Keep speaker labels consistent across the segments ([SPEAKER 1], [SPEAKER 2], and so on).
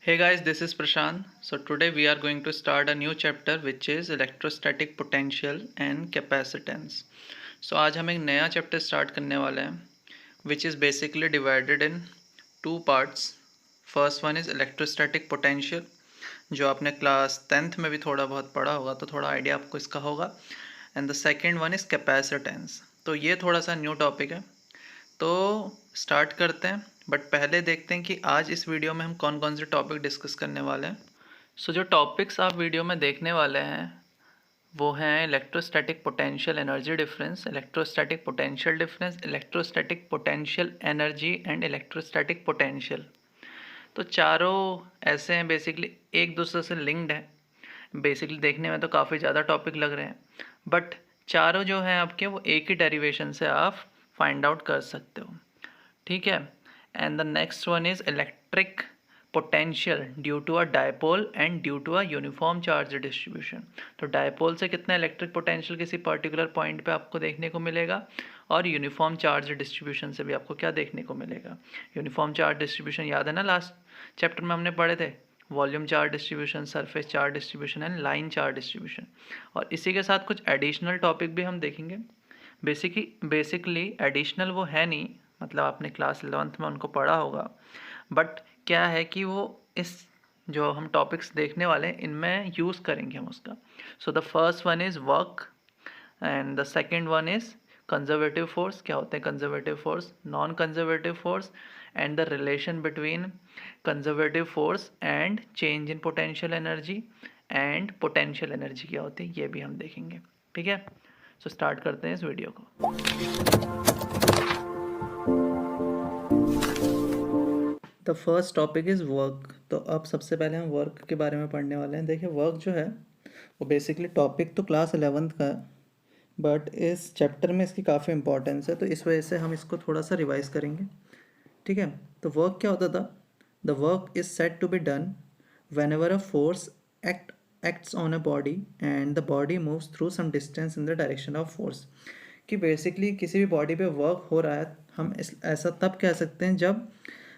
[SPEAKER 1] Hey guys, this is Prashant. So today we are going to start a new chapter which is electrostatic potential and capacitance. So आज हम एक नया chapter start करने वाले हैं which is basically divided in two parts. First one is electrostatic potential जो आपने class 10th में भी थोड़ा बहुत पढ़ा होगा तो थोड़ा आइडिया आपको इसका होगा. And the second one is capacitance. तो ये थोड़ा सा न्यू टॉपिक है तो स्टार्ट करते हैं. बट पहले देखते हैं कि आज इस वीडियो में हम कौन कौन से टॉपिक डिस्कस करने वाले हैं. सो जो टॉपिक्स आप वीडियो में देखने वाले हैं वो हैं electrostatic potential energy difference, electrostatic potential difference, electrostatic potential energy and electrostatic potential. तो चारों ऐसे हैं बेसिकली एक दूसरे से लिंक्ड है. बेसिकली देखने में तो काफ़ी ज़्यादा टॉपिक लग रहे हैं बट चारों जो हैं आपके वो एक ही डेरिवेशन से आप फाइंड आउट कर सकते हो. ठीक है. And the next one is electric potential due to a dipole and due to a uniform charge distribution. तो डायपोल से कितना इलेक्ट्रिक पोटेंशियल किसी पर्टिकुलर पॉइंट पे आपको देखने को मिलेगा और यूनिफॉर्म चार्ज डिस्ट्रीब्यूशन से भी आपको क्या देखने को मिलेगा. यूनिफॉर्म चार्ज डिस्ट्रीब्यूशन याद है ना, लास्ट चैप्टर में हमने पढ़े थे. Volume charge distribution, surface charge distribution and line charge distribution. और इसी के साथ कुछ एडिशनल टॉपिक भी हम देखेंगे. बेसिकली एडिशनल वो है नहीं, मतलब आपने क्लास 11th में उनको पढ़ा होगा. बट क्या है कि वो इस जो हम टॉपिक्स देखने वाले हैं इनमें यूज़ करेंगे हम उसका. So the first one is work and the second one is conservative force. क्या होते हैं conservative force, non conservative force and the relation between conservative force and change in potential energy and potential energy क्या होती है ये भी हम देखेंगे. ठीक है. सो स्टार्ट करते हैं इस वीडियो को. The first topic is work. तो अब सबसे पहले हम वर्क के बारे में पढ़ने वाले हैं. देखिए वर्क जो है वो बेसिकली टॉपिक तो क्लास 11th का है बट इस चैप्टर में इसकी काफ़ी इंपॉर्टेंस है तो इस वजह से हम इसको थोड़ा सा रिवाइज करेंगे. ठीक है. तो वर्क क्या होता था. The work is said to be done whenever a force acts on a body and the body moves through some distance in the direction of force. कि बेसिकली किसी भी बॉडी पे वर्क हो रहा है हम ऐसा तब कह सकते हैं जब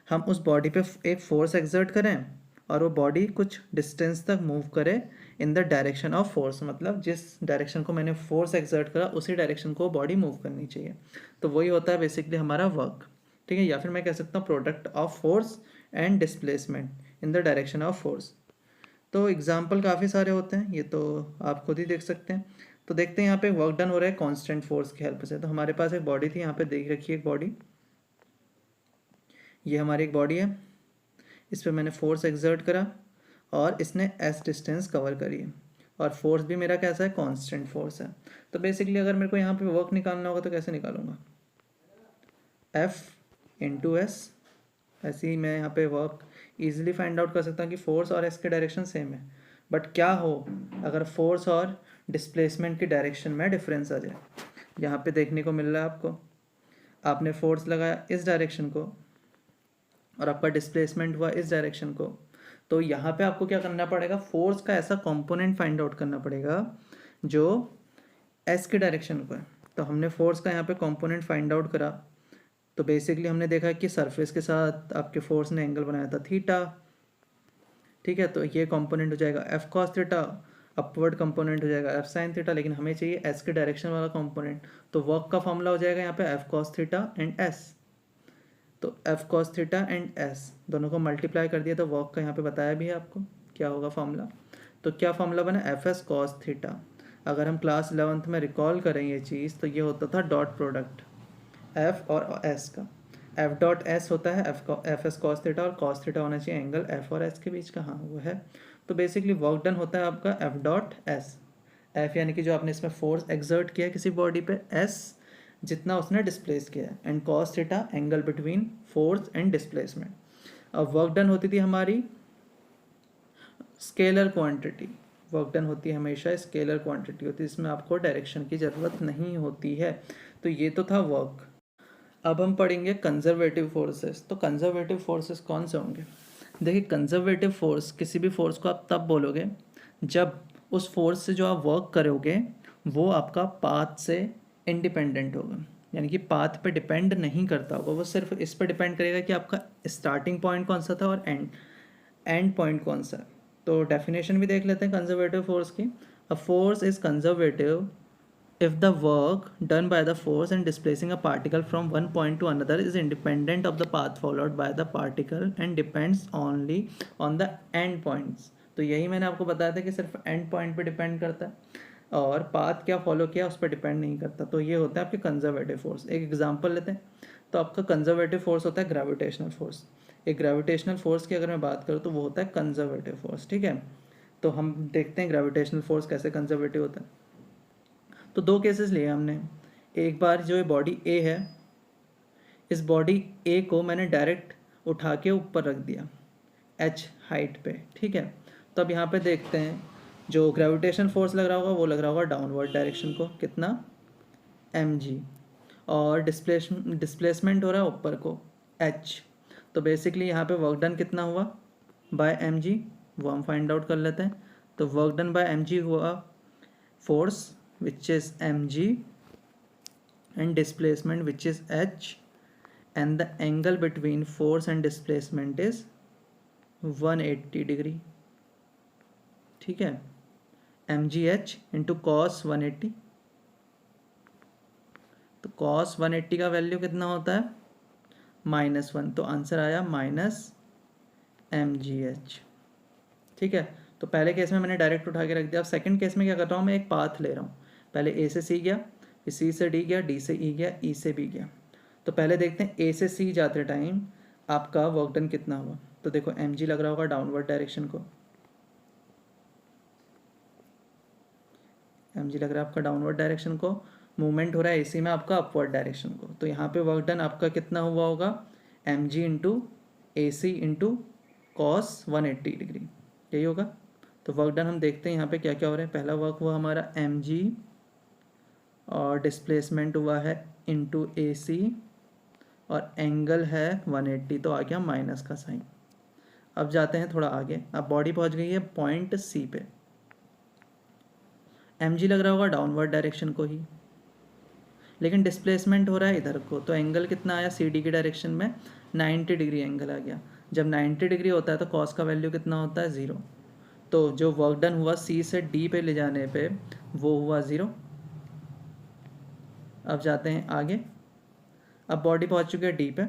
[SPEAKER 1] हम उस बॉडी पे एक फोर्स एक्सर्ट करें और वो बॉडी कुछ डिस्टेंस तक मूव करे इन द डायरेक्शन ऑफ फोर्स. मतलब जिस डायरेक्शन को मैंने फोर्स एक्सर्ट करा उसी डायरेक्शन को बॉडी मूव करनी चाहिए. तो वही होता है बेसिकली हमारा वर्क. ठीक है. या फिर मैं कह सकता हूँ product of force and displacement in the direction of force. तो एग्जाम्पल काफ़ी सारे होते हैं, ये तो आप खुद ही देख सकते हैं. तो देखते हैं यहाँ पे वर्क डन हो रहा है कांस्टेंट फोर्स की हेल्प से. तो हमारे पास एक बॉडी थी, यहाँ पे देख रखिए एक बॉडी, ये हमारी एक बॉडी है. इस पर मैंने फोर्स एक्सर्ट करा और इसने एस डिस्टेंस कवर करी है और फोर्स भी मेरा कैसा है कांस्टेंट फोर्स है. तो बेसिकली अगर मेरे को यहाँ पे वर्क निकालना होगा तो कैसे निकालूंगा, एफ इंटू एस. ऐसे ही मैं यहाँ पे वर्क ईजिली फाइंड आउट कर सकता हूँ कि फोर्स और एस के डायरेक्शन सेम है. बट क्या हो अगर फोर्स और डिस्प्लेसमेंट की डायरेक्शन में डिफरेंस आ जाए. यहाँ पे देखने को मिल रहा है आपको, आपने फोर्स लगाया इस डायरेक्शन को और आपका डिस्प्लेसमेंट हुआ इस डायरेक्शन को. तो यहाँ पे आपको क्या करना पड़ेगा, फोर्स का ऐसा कंपोनेंट फाइंड आउट करना पड़ेगा जो एस के डायरेक्शन को है. तो हमने फोर्स का यहाँ पे कंपोनेंट फाइंड आउट करा. तो बेसिकली हमने देखा कि सरफेस के साथ आपके फोर्स ने एंगल बनाया था थीटा. ठीक है. तो ये कंपोनेंट हो जाएगा F cos theta, upward component हो जाएगा एफ साइन थीटा, लेकिन हमें चाहिए एस के डायरेक्शन वाला कंपोनेंट. तो वर्क का फॉर्मूला हो जाएगा यहाँ पे F cos theta and S. तो F cos theta and S दोनों को मल्टीप्लाई कर दिया तो वर्क का यहाँ पे बताया भी है आपको क्या होगा फॉर्मूला. तो क्या फॉर्मूला बना, एफ एस कॉस थीटा. अगर हम क्लास 11th में रिकॉल करें ये चीज़ तो ये होता था डॉट प्रोडक्ट एफ और एस का. एफ डॉट एस होता है एफ एस कॉस थीटा और कॉस थीटा होना चाहिए एंगल एफ और एस के बीच का. हाँ वो है. तो बेसिकली वर्क डन होता है आपका एफ डॉट एस. एफ यानी कि जो आपने इसमें फोर्स एक्सर्ट किया है किसी बॉडी पे, एस जितना उसने डिस्प्लेस किया है, and cos theta angle between force and displacement. अब वर्क डन होती थी हमारी स्केलर क्वांटिटी. वर्क डन होती है हमेशा स्केलर क्वांटिटी होती है, इसमें आपको डायरेक्शन की ज़रूरत नहीं होती है. तो ये तो था वर्क. अब हम पढ़ेंगे कंजर्वेटिव फोर्सेस. तो कंजर्वेटिव फोर्सेस कौन से होंगे. देखिए कंजर्वेटिव फोर्स, किसी भी फोर्स को आप तब बोलोगे जब उस फोर्स से जो आप वर्क करोगे वो आपका पाथ से इंडिपेंडेंट होगा. यानी कि पाथ पे डिपेंड नहीं करता होगा, वो सिर्फ इस पर डिपेंड करेगा कि आपका स्टार्टिंग पॉइंट कौन सा था और एंड एंड पॉइंट कौन सा है। तो डेफिनेशन भी देख लेते हैं कंजर्वेटिव फोर्स की। A force is conservative if the work done by the force in displacing a particle from one point to another is independent of the path followed by the particle and depends only on the end points। तो यही मैंने आपको बताया था कि सिर्फ and point पे depend करता है और पाथ क्या फॉलो किया उस पर डिपेंड नहीं करता। तो ये होता है आपके कंजर्वेटिव फोर्स। एक एग्जांपल लेते हैं। तो आपका कंजर्वेटिव फोर्स होता है ग्रेविटेशनल फोर्स। एक ग्रेविटेशनल फोर्स की अगर मैं बात करूँ तो वो होता है कंजर्वेटिव फोर्स। ठीक है, तो हम देखते हैं ग्रेविटेशनल फोर्स कैसे कंजर्वेटिव होता है। तो दो केसेस लिए हमने। एक बार जो ये बॉडी ए है, इस बॉडी ए को मैंने डायरेक्ट उठा के ऊपर रख दिया एच हाइट पे। ठीक है, तो अब यहाँ पे देखते हैं जो ग्रेविटेशन फोर्स लग रहा होगा वो लग रहा होगा डाउनवर्ड डायरेक्शन को, कितना mg, और डिस्प्लेसमेंट हो रहा है ऊपर को h। तो बेसिकली यहाँ पे वर्क डन कितना हुआ बाय mg, वो हम फाइंड आउट कर लेते हैं। तो वर्क डन बाय mg हुआ force which is mg and displacement which is h, and the angle between force and displacement is 180 degree. ठीक है, mgh इंटू कॉस 180। तो कॉस 180 का वैल्यू कितना होता है -1, तो आंसर आया -mgh। ठीक है, तो पहले केस में मैंने डायरेक्ट उठा के रख दिया। अब सेकंड केस में क्या कर रहा हूँ, मैं एक पाथ ले रहा हूँ। पहले ए से सी गया, फिर सी से डी गया, डी से ई गया, ई से बी गया। तो पहले देखते हैं ए से सी जाते टाइम आपका वर्क डन कितना हुआ। तो देखो एम जी लग रहा होगा डाउनवर्ड डायरेक्शन को, एम जी लग रहा है आपका डाउनवर्ड डायरेक्शन को, मूवमेंट हो रहा है ए सी में आपका अपवर्ड डायरेक्शन को। तो यहाँ पे वर्क डन आपका कितना हुआ होगा, एम जी इंटू ए सी इंटू कॉस 180 डिग्री, यही होगा। तो वर्क डन हम देखते हैं यहाँ पे क्या क्या हो रहा है। पहला वर्क हुआ हमारा एम जी और डिस्प्लेसमेंट हुआ है इंटू ए सी और एंगल है 180, तो आ गया माइनस का साइन। अब जाते हैं थोड़ा आगे। अब बॉडी पहुंच गई है पॉइंट सी पे, एम जी लग रहा होगा डाउनवर्ड डायरेक्शन को ही, लेकिन डिस्प्लेसमेंट हो रहा है इधर को। तो एंगल कितना आया सी डी की डायरेक्शन में 90 डिग्री एंगल आ गया। जब 90 डिग्री होता है तो कॉस का वैल्यू कितना होता है 0। तो जो वर्क डन हुआ सी से डी पे ले जाने पे वो हुआ 0। अब जाते हैं आगे। अब बॉडी पहुंच चुकी है डी पे,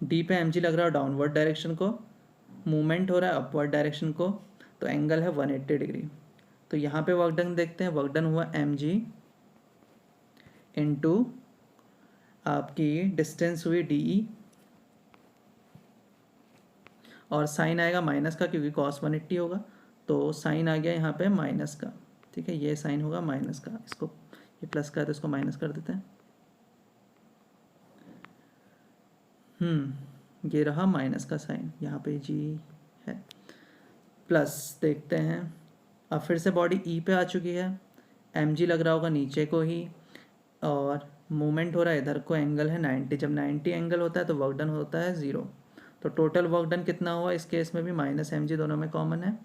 [SPEAKER 1] डी पे एम जी लग रहा है डाउनवर्ड डायरेक्शन को, मूवमेंट हो रहा है अपवर्ड डायरेक्शन को, तो एंगल है 180 डिग्री। तो यहाँ पे वर्क डन देखते हैं। वर्क डन हुआ एम जी इंटू आपकी डिस्टेंस हुई डी ई, और साइन आएगा माइनस का क्योंकि कॉस 180 होगा। तो साइन आ गया यहाँ पे माइनस का। ठीक है, ये साइन होगा माइनस का, इसको ये प्लस का है तो इसको माइनस कर देते हैं। ये रहा माइनस का साइन, यहाँ पे जी है प्लस। देखते हैं अब फिर से बॉडी ई पे आ चुकी है, एम जी लग रहा होगा नीचे को ही और मूवमेंट हो रहा है इधर को, एंगल है 90। जब 90 एंगल होता है तो वर्क डन होता है 0। तो टोटल वर्क डन कितना हुआ, इस केस में भी माइनस एम जी दोनों में कॉमन है।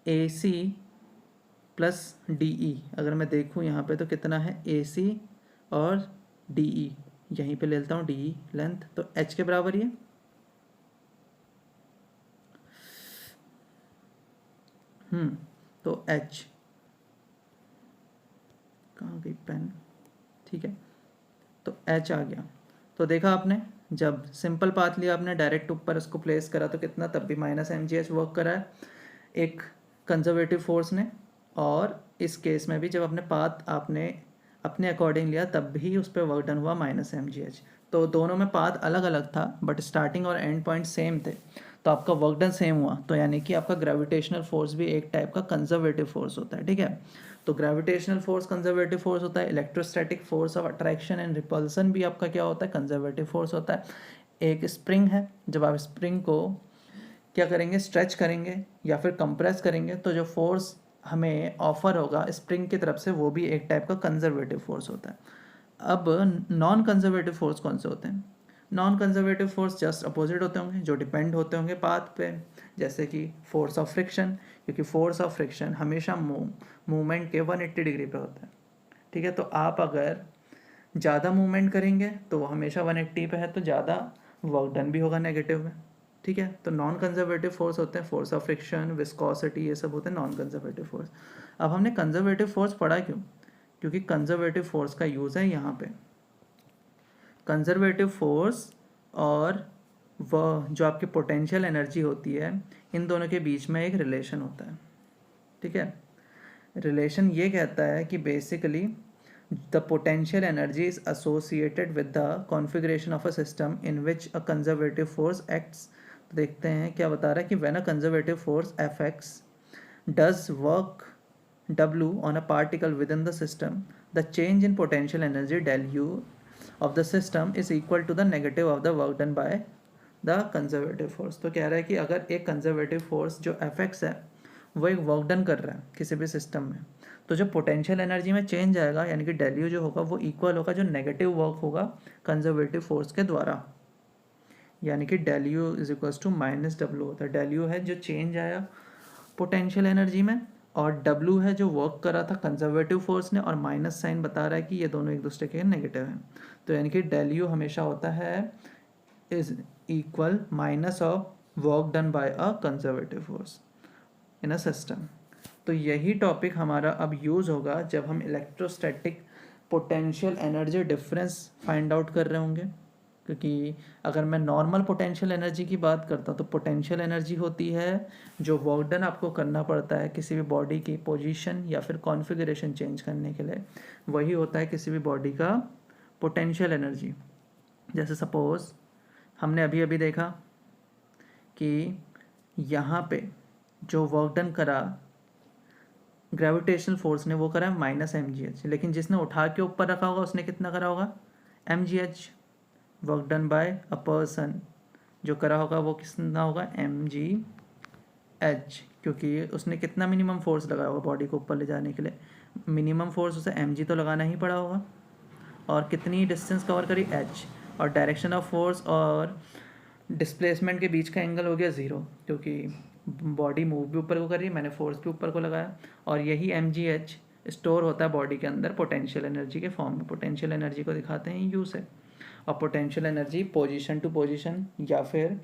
[SPEAKER 1] ए सी प्लस डी ई, अगर मैं देखूँ यहाँ पे तो कितना है ए सी और डी ई, यहीं पे ले लेता हूँ डी ई लेंथ, तो एच के बराबर ही है। तो एच कहाँ गई पेन, ठीक है, तो एच आ गया। तो देखा आपने, जब सिंपल पाथ लिया आपने डायरेक्ट ऊपर इसको प्लेस करा तो कितना, तब भी minus M G H work करा है एक कंजर्वेटिव फोर्स ने। और इस केस में भी जब अपने पाथ आपने अपने अकॉर्डिंग लिया तब भी उस पर वर्क डन हुआ माइनस एम जी एच। तो दोनों में पाथ अलग अलग था बट स्टार्टिंग और एंड पॉइंट सेम थे, तो आपका वर्क डन सेम हुआ। तो यानी कि आपका ग्रेविटेशनल फोर्स भी एक टाइप का कंजर्वेटिव फोर्स होता है। ठीक है, तो ग्रेविटेशनल फोर्स कंजर्वेटिव फोर्स होता है। Electrostatic force of attraction and repulsion भी आपका क्या होता है, कंजर्वेटिव फोर्स होता है। एक स्प्रिंग है, जब आप स्प्रिंग को क्या करेंगे, स्ट्रेच करेंगे या फिर कंप्रेस करेंगे तो जो फोर्स हमें ऑफर होगा स्प्रिंग की तरफ से वो भी एक टाइप का कंजर्वेटिव फोर्स होता है। अब नॉन कंजर्वेटिव फोर्स कौन से होते हैं, non conservative force just opposite होते होंगे, जो डिपेंड होते होंगे पाथ पे, जैसे कि फोर्स ऑफ फ्रिक्शन, क्योंकि फोर्स ऑफ फ्रिक्शन हमेशा मूवमेंट के 180 डिग्री पे होता है। ठीक है, तो आप अगर ज़्यादा मूवमेंट करेंगे तो वो हमेशा 180 पे है, तो ज़्यादा वर्क डन भी होगा नेगेटिव में, ठीक है। तो नॉन कंजर्वेटिव फोर्स होते हैं फोर्स ऑफ फ्रिक्शन, विस्कोसिटी, ये सब होते हैं नॉन कंजर्वेटिव फोर्स। अब हमने कंजर्वेटिव फोर्स पढ़ा क्यों? क्योंकि कंजर्वेटिव फोर्स का यूज़ है यहाँ पे। कंजर्वेटिव फोर्स और वह जो आपकी पोटेंशियल एनर्जी होती है, इन दोनों के बीच में एक रिलेशन होता है, ठीक है। रिलेशन ये कहता है कि basically the potential energy is associated with the configuration of a system in which a conservative force acts. तो देखते हैं क्या बता रहा है कि when a conservative force F x does work W on a particle within the system, the change in potential energy del U of the system is equal to the negative of the work done by the conservative force। तो कह रहा है कि अगर एक conservative force जो Fx है वो एक वर्क डन कर रहा है किसी भी सिस्टम में, तो जो पोटेंशियल एनर्जी में चेंज आएगा यानी कि del U जो होगा वो इक्वल होगा जो नेगेटिव वर्क होगा कंजर्वेटिव फोर्स के द्वारा, यानी कि del U is equals to minus W होता है। del U है जो चेंज आया पोटेंशियल एनर्जी में, और W है जो वर्क करा था कंजर्वेटिव फोर्स ने, और माइनस साइन बता रहा है कि ये दोनों एक दूसरे के नेगेटिव हैं। तो यानी कि del U हमेशा होता है is equal minus of work done by a conservative force in a system. तो यही टॉपिक हमारा अब यूज़ होगा जब हम electrostatic potential energy difference find out कर रहे होंगे। क्योंकि अगर मैं नॉर्मल पोटेंशियल एनर्जी की बात करता हूँ तो पोटेंशियल एनर्जी होती है जो वर्क डन आपको करना पड़ता है किसी भी बॉडी की पोजीशन या फिर कॉन्फ़िगरेशन चेंज करने के लिए, वही होता है किसी भी बॉडी का पोटेंशियल एनर्जी। जैसे सपोज़ हमने अभी अभी देखा कि यहाँ पे जो वर्क डन करा ग्रेविटेशनल फोर्स ने वो करा है -mgh, लेकिन जिसने उठा के ऊपर रखा होगा उसने कितना करा होगा mgh। Work done by a person जो करा होगा वो कितना होगा mgh, क्योंकि उसने कितना मिनिमम फोर्स लगाया होगा बॉडी को ऊपर ले जाने के लिए, मिनिमम फोर्स उसे mg तो लगाना ही पड़ा होगा। और कितनी डिस्टेंस कवर करी h, और डायरेक्शन ऑफ फोर्स और डिस्प्लेसमेंट के बीच का एंगल हो गया 0, क्योंकि बॉडी मूव भी ऊपर को कर रही है, मैंने फोर्स भी ऊपर को लगाया, और यही mgh स्टोर होता है बॉडी के अंदर पोटेंशियल एनर्जी के फॉर्म में। पोटेंशियल एनर्जी को दिखाते हैं यू से, और potential energy position to position या फिर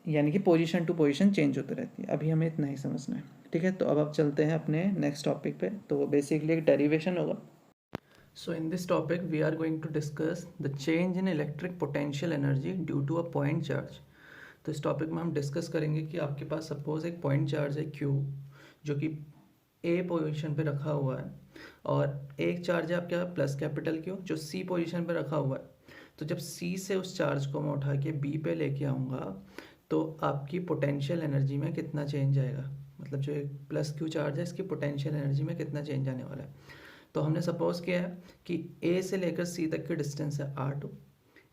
[SPEAKER 1] यानी कि पोजीशन टू पोजीशन चेंज होती रहती है। अभी हमें इतना ही समझना है, ठीक है। तो अब चलते हैं अपने नेक्स्ट टॉपिक पे। तो बेसिकली एक डेरिवेशन होगा। So in this topic we are going to discuss the change in electric potential energy due to a point charge। तो इस टॉपिक में हम डिस्कस करेंगे कि आपके पास सपोज एक पॉइंट चार्ज है Q जो कि A पोजीशन पे रखा हुआ है, और एक चार्ज है आपके प्लस कैपिटल Q जो C पोजीशन पे रखा हुआ है। तो जब C से उस चार्ज को मैं उठा के B पे लेके आऊँगा तो आपकी पोटेंशियल एनर्जी में कितना चेंज आएगा, मतलब जो एक प्लस Q चार्ज है इसकी पोटेंशियल एनर्जी में कितना चेंज आने वाला है। तो हमने सपोज किया है कि A से लेकर C तक की डिस्टेंस है R2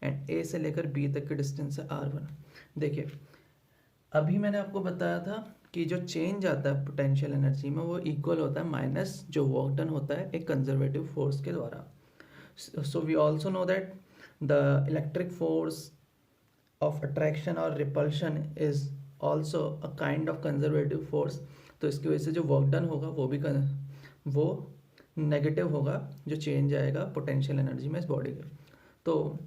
[SPEAKER 1] एंड A से लेकर B तक की डिस्टेंस है R1। देखिए अभी मैंने आपको बताया था कि जो चेंज आता है पोटेंशियल एनर्जी में वो इक्वल होता है माइनस जो वर्क डन होता है एक कंजर्वेटिव फोर्स के द्वारा। So we also know that the electric force of attraction और repulsion is also a kind of conservative force. तो इसकी वजह से जो वर्क डन होगा वो नेगेटिव होगा, जो चेंज आएगा पोटेंशियल एनर्जी में इस बॉडी के। तो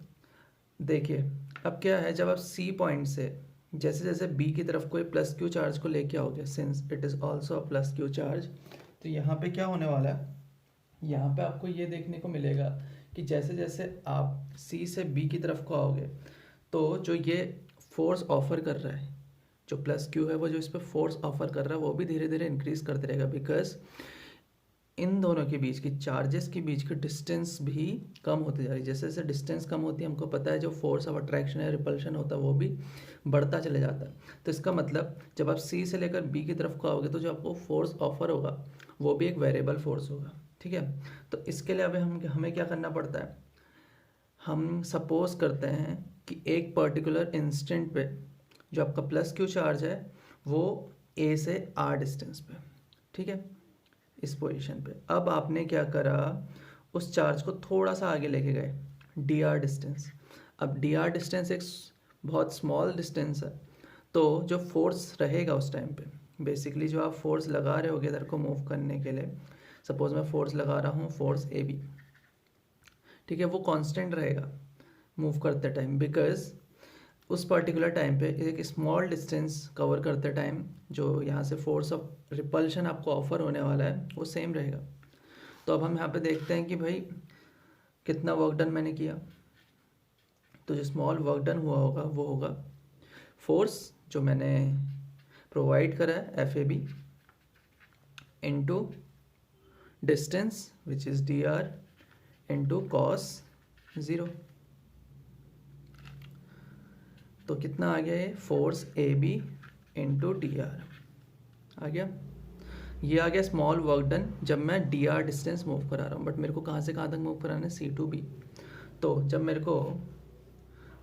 [SPEAKER 1] देखिए अब क्या है, जब आप सी पॉइंट से जैसे जैसे बी की तरफ कोई प्लस क्यू चार्ज को लेके आओगे, since it is also a plus Q charge, तो यहाँ पे क्या होने वाला है, यहाँ पे आपको ये देखने को मिलेगा कि जैसे जैसे आप सी से बी की तरफ को आओगे तो जो ये फोर्स ऑफर कर रहा है, जो प्लस क्यू है वो जो इस पर फोर्स ऑफर कर रहा है वो भी धीरे धीरे इंक्रीज करते रहेगा, बिकॉज इन दोनों के बीच की चार्जेस के बीच की डिस्टेंस भी कम होती जा रही है। जैसे जैसे डिस्टेंस कम होती है हमको पता है जो फोर्स ऑफ अट्रैक्शन है रिपल्शन होता है वो भी बढ़ता चले जाता है। तो इसका मतलब जब आप सी से लेकर बी की तरफ को आओगे तो जो आपको फोर्स ऑफर होगा वो भी एक वेरिएबल फोर्स होगा, ठीक है। तो इसके लिए अब हमें क्या करना पड़ता है, हम सपोज करते हैं कि एक पर्टिकुलर इंस्टेंट पे जो आपका प्लस क्यू चार्ज है वो ए से आर डिस्टेंस पे, ठीक है, इस पोजीशन पे। अब आपने क्या करा, उस चार्ज को थोड़ा सा आगे लेके गए डी आर डिस्टेंस। अब डी आर डिस्टेंस एक बहुत स्मॉल डिस्टेंस है, तो जो फोर्स रहेगा उस टाइम पे, बेसिकली जो आप फोर्स लगा रहे होगे इधर को मूव करने के लिए, सपोज मैं फोर्स लगा रहा हूँ फोर्स ए बी, ठीक है, वो कांस्टेंट रहेगा मूव करते टाइम, बिकॉज उस पर्टिकुलर टाइम पे एक स्मॉल डिस्टेंस कवर करते टाइम जो यहाँ से फोर्स ऑफ रिपल्शन आपको ऑफर होने वाला है वो सेम रहेगा। तो अब हम यहाँ पे देखते हैं कि भाई कितना वर्क डन मैंने किया। तो जो स्मॉल वर्क डन हुआ होगा वो होगा फोर्स जो मैंने प्रोवाइड करा है F A B into distance which is D R into cos 0। तो कितना आ गया ये force A B into D R आ गया। ये आ गया स्मॉल वर्क डन जब मैं डी आर डिस्टेंस मूव करा रहा हूँ, बट मेरे को कहाँ से कहाँ तक मूव कराना है, सी टू बी। तो जब मेरे को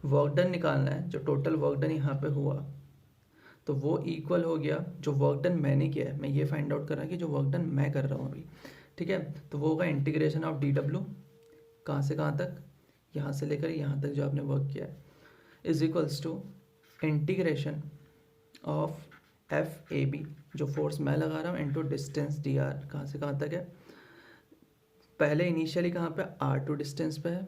[SPEAKER 1] वर्क डन निकालना है, जो टोटल वर्क डन यहाँ पे हुआ, तो वो इक्वल हो गया जो वर्क डन मैंने किया है। मैं ये फाइंड आउट कर रहा कि जो वर्क डन मैं कर रहा हूँ अभी, ठीक है, तो वो होगा इंटीग्रेशन ऑफ डी डब्ल्यू, कहाँ से कहाँ तक, यहाँ से लेकर यहाँ तक जो आपने वर्क किया है, is equals to integration of F A B जो फोर्स मैं लगा रहा हूँ इंटू डिस्टेंस डी आर, कहाँ से कहाँ तक है। पहले इनिशियली कहाँ पे R2 डिस्टेंस पे है,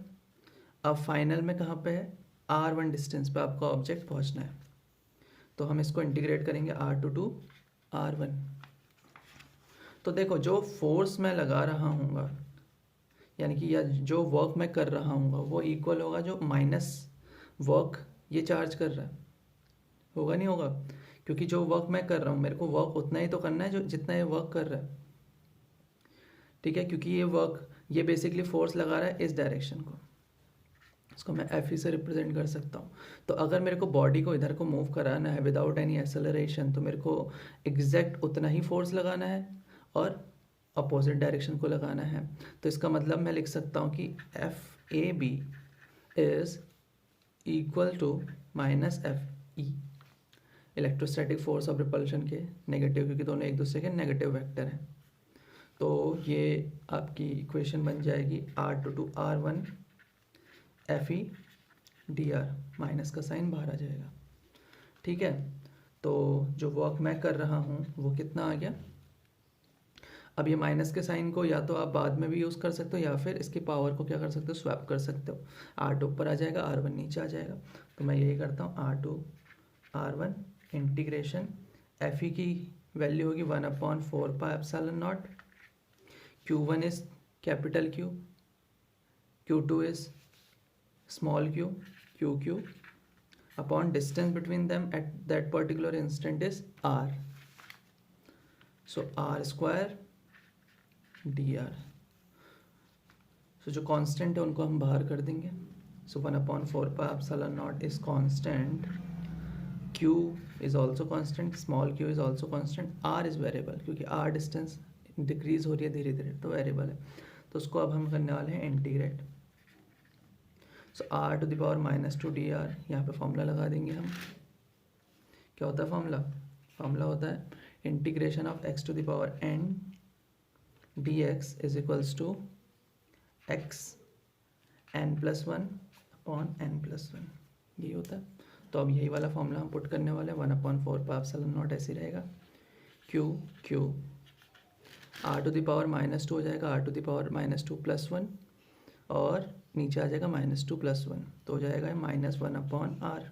[SPEAKER 1] अब फाइनल में कहाँ पे है, R1 डिस्टेंस पे आपका ऑब्जेक्ट पहुँचना है। तो हम इसको इंटीग्रेट करेंगे R2 टू R1। तो देखो जो फोर्स मैं लगा रहा हूँगा यानी कि या जो वर्क मैं कर रहा हूँ वो इक्वल होगा जो माइनस वर्क ये चार्ज कर रहा है, होगा नहीं होगा, क्योंकि जो वर्क मैं कर रहा हूँ मेरे को वर्क उतना ही तो करना है जो जितना ये वर्क कर रहा है, ठीक है, क्योंकि ये वर्क ये बेसिकली फोर्स लगा रहा है इस डायरेक्शन को, इसको मैं एफ ई से रिप्रेजेंट कर सकता हूँ। तो अगर मेरे को बॉडी को इधर को मूव कराना है विदाउट एनी एक्सेलरेशन तो मेरे को एग्जैक्ट उतना ही फोर्स लगाना है और अपोजिट डायरेक्शन को लगाना है। तो इसका मतलब मैं लिख सकता हूँ कि F A B is equal to minus F E, electrostatic force of repulsion के नेगेटिव, क्योंकि दोनों एक दूसरे के नेगेटिव वेक्टर हैं। तो ये आपकी इक्वेशन बन जाएगी R2 to R1 F E D R, minus का साइन बाहर आ जाएगा, ठीक है। तो जो वर्क मैं कर रहा हूँ वो कितना आ गया। अब ये माइनस के साइन को या तो आप बाद में भी यूज़ कर सकते हो या फिर इसकी पावर को क्या कर सकते हो, स्वैप कर सकते हो। R2 ऊपर आ जाएगा, R1 नीचे आ जाएगा। तो मैं यही करता हूँ, R2 R1 integration F E की वैल्यू होगी 1/4πε0, Q1 is capital Q, Q2 is small q, QQ upon distance between them at that particular instant is r, so r square dr। so जो कांस्टेंट है उनको हम बाहर कर देंगे। so 1/4πε0 is constant, q is also constant, small q is also constant, r is variable क्योंकि r distance decrease हो रही है धीरे धीरे तो वेरिएबल है। तो उसको अब हम करने वाले हैं integrate. So R to the power -2 D R, यहाँ पे फॉर्मूला लगा देंगे हम। क्या होता है फॉर्मूला होता है integration of x to the power n dx is equals to x n+1 upon n+1, यही होता है। तो अब यही वाला फॉर्मूला हम पुट करने वाले हैं, 1/4πε0 ऐसे रहेगा, q r to the power -2 हो जाएगा, r टू द पावर -2 + 1 और नीचे आ जाएगा -2 + 1, तो हो जाएगा -1/r,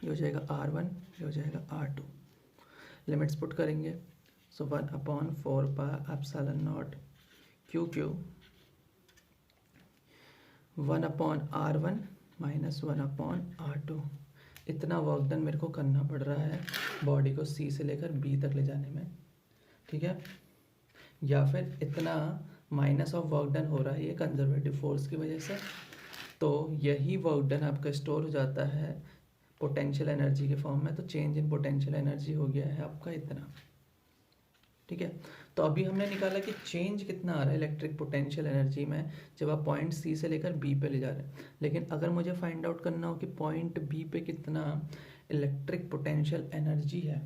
[SPEAKER 1] ये हो जाएगा r1, ये हो जाएगा r2। लिमिट्स पुट करेंगे, सो 1/4πε0 q 1/r1 -1/r2। इतना वर्क डन मेरे को करना पड़ रहा है बॉडी को C से लेकर B तक ले जाने में, ठीक है, या फिर इतना माइनस ऑफ वर्क डन हो रहा है ये कंजर्वेटिव फोर्स की वजह से। तो यही वर्क डन आपका स्टोर हो जाता है पोटेंशियल एनर्जी के फॉर्म में। तो चेंज इन पोटेंशियल एनर्जी हो गया है आपका इतना, ठीक है। तो अभी हमने निकाला कि चेंज कितना आ रहा है इलेक्ट्रिक पोटेंशियल एनर्जी में जब आप पॉइंट सी से लेकर बी पे ले जा रहे हैं। लेकिन अगर मुझे फाइंड आउट करना हो कि पॉइंट बी पे कितना इलेक्ट्रिक पोटेंशियल एनर्जी है,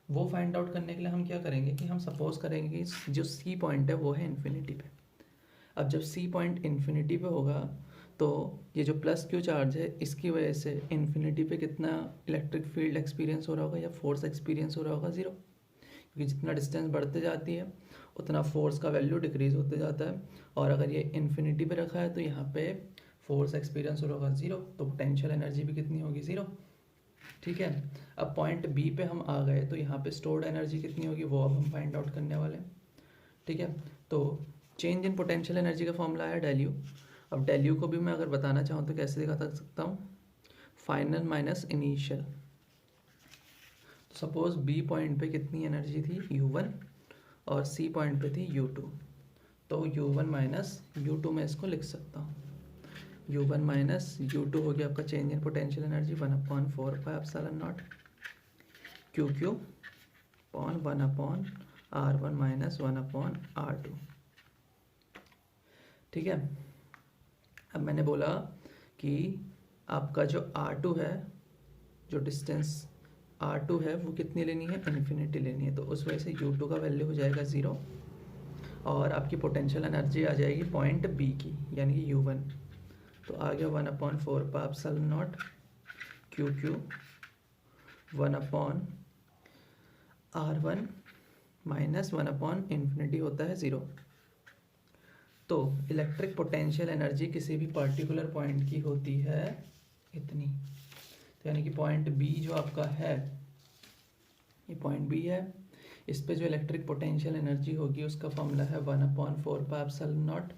[SPEAKER 1] वो फाइंड आउट करने के लिए हम क्या करेंगे कि हम सपोज करेंगे कि जो सी पॉइंट है वो है इन्फिनिटी पे। अब जब सी पॉइंट इन्फिनिटी पे होगा तो ये जो प्लस क्यू चार्ज है इसकी वजह से इन्फिनिटी पे कितना इलेक्ट्रिक फील्ड एक्सपीरियंस हो रहा होगा या फोर्स एक्सपीरियंस हो रहा होगा, 0, क्योंकि जितना डिस्टेंस बढ़ते जाती है उतना फोर्स का वैल्यू डिक्रीज होते जाता है। और अगर ये इन्फिनिटी पे रखा है तो यहाँ पे फोर्स एक्सपीरियंस होगा 0, तो पोटेंशियल एनर्जी भी कितनी होगी 0। ठीक है, अब पॉइंट बी पे हम आ गए तो यहाँ पे स्टोर्ड एनर्जी कितनी होगी वो अब हम फाइंड आउट करने वाले हैं। ठीक है, तो चेंज इन पोटेंशियल एनर्जी का फॉर्मूला है डेल यू। अब डेल यू को भी मैं अगर बताना चाहूँ तो कैसे दिखा सकता हूँ, फाइनल माइनस इनिशियल। तो सपोज बी पॉइंट पे कितनी एनर्जी थी u1 और सी पॉइंट पे थी u2, तो u1 माइनस u2 मैं इसको लिख सकता हूँ। u1 माइनस u2 हो गया आपका change in potential energy 1/4πε0 q3 upon 1/r1 minus 1/r2। ठीक है, अब मैंने बोला कि आपका जो R2 है, जो डिस्टेंस R2 है वो कितनी लेनी है, इन्फिनिटी लेनी है, तो उस वजह से U2 का वैल्यू हो जाएगा 0 और आपकी पोटेंशियल एनर्जी आ जाएगी पॉइंट B की यानी कि U1। तो आ गया 1/4πε0 Q3 1/r1 माइनस 1/∞ होता है 0। तो इलेक्ट्रिक पोटेंशियल एनर्जी किसी भी पर्टिकुलर पॉइंट की होती है इतनी। तो यानी कि पॉइंट बी जो आपका है, ये पॉइंट बी है, इस पे जो इलेक्ट्रिक पोटेंशियल एनर्जी होगी उसका फॉर्मूला है 1/4πε0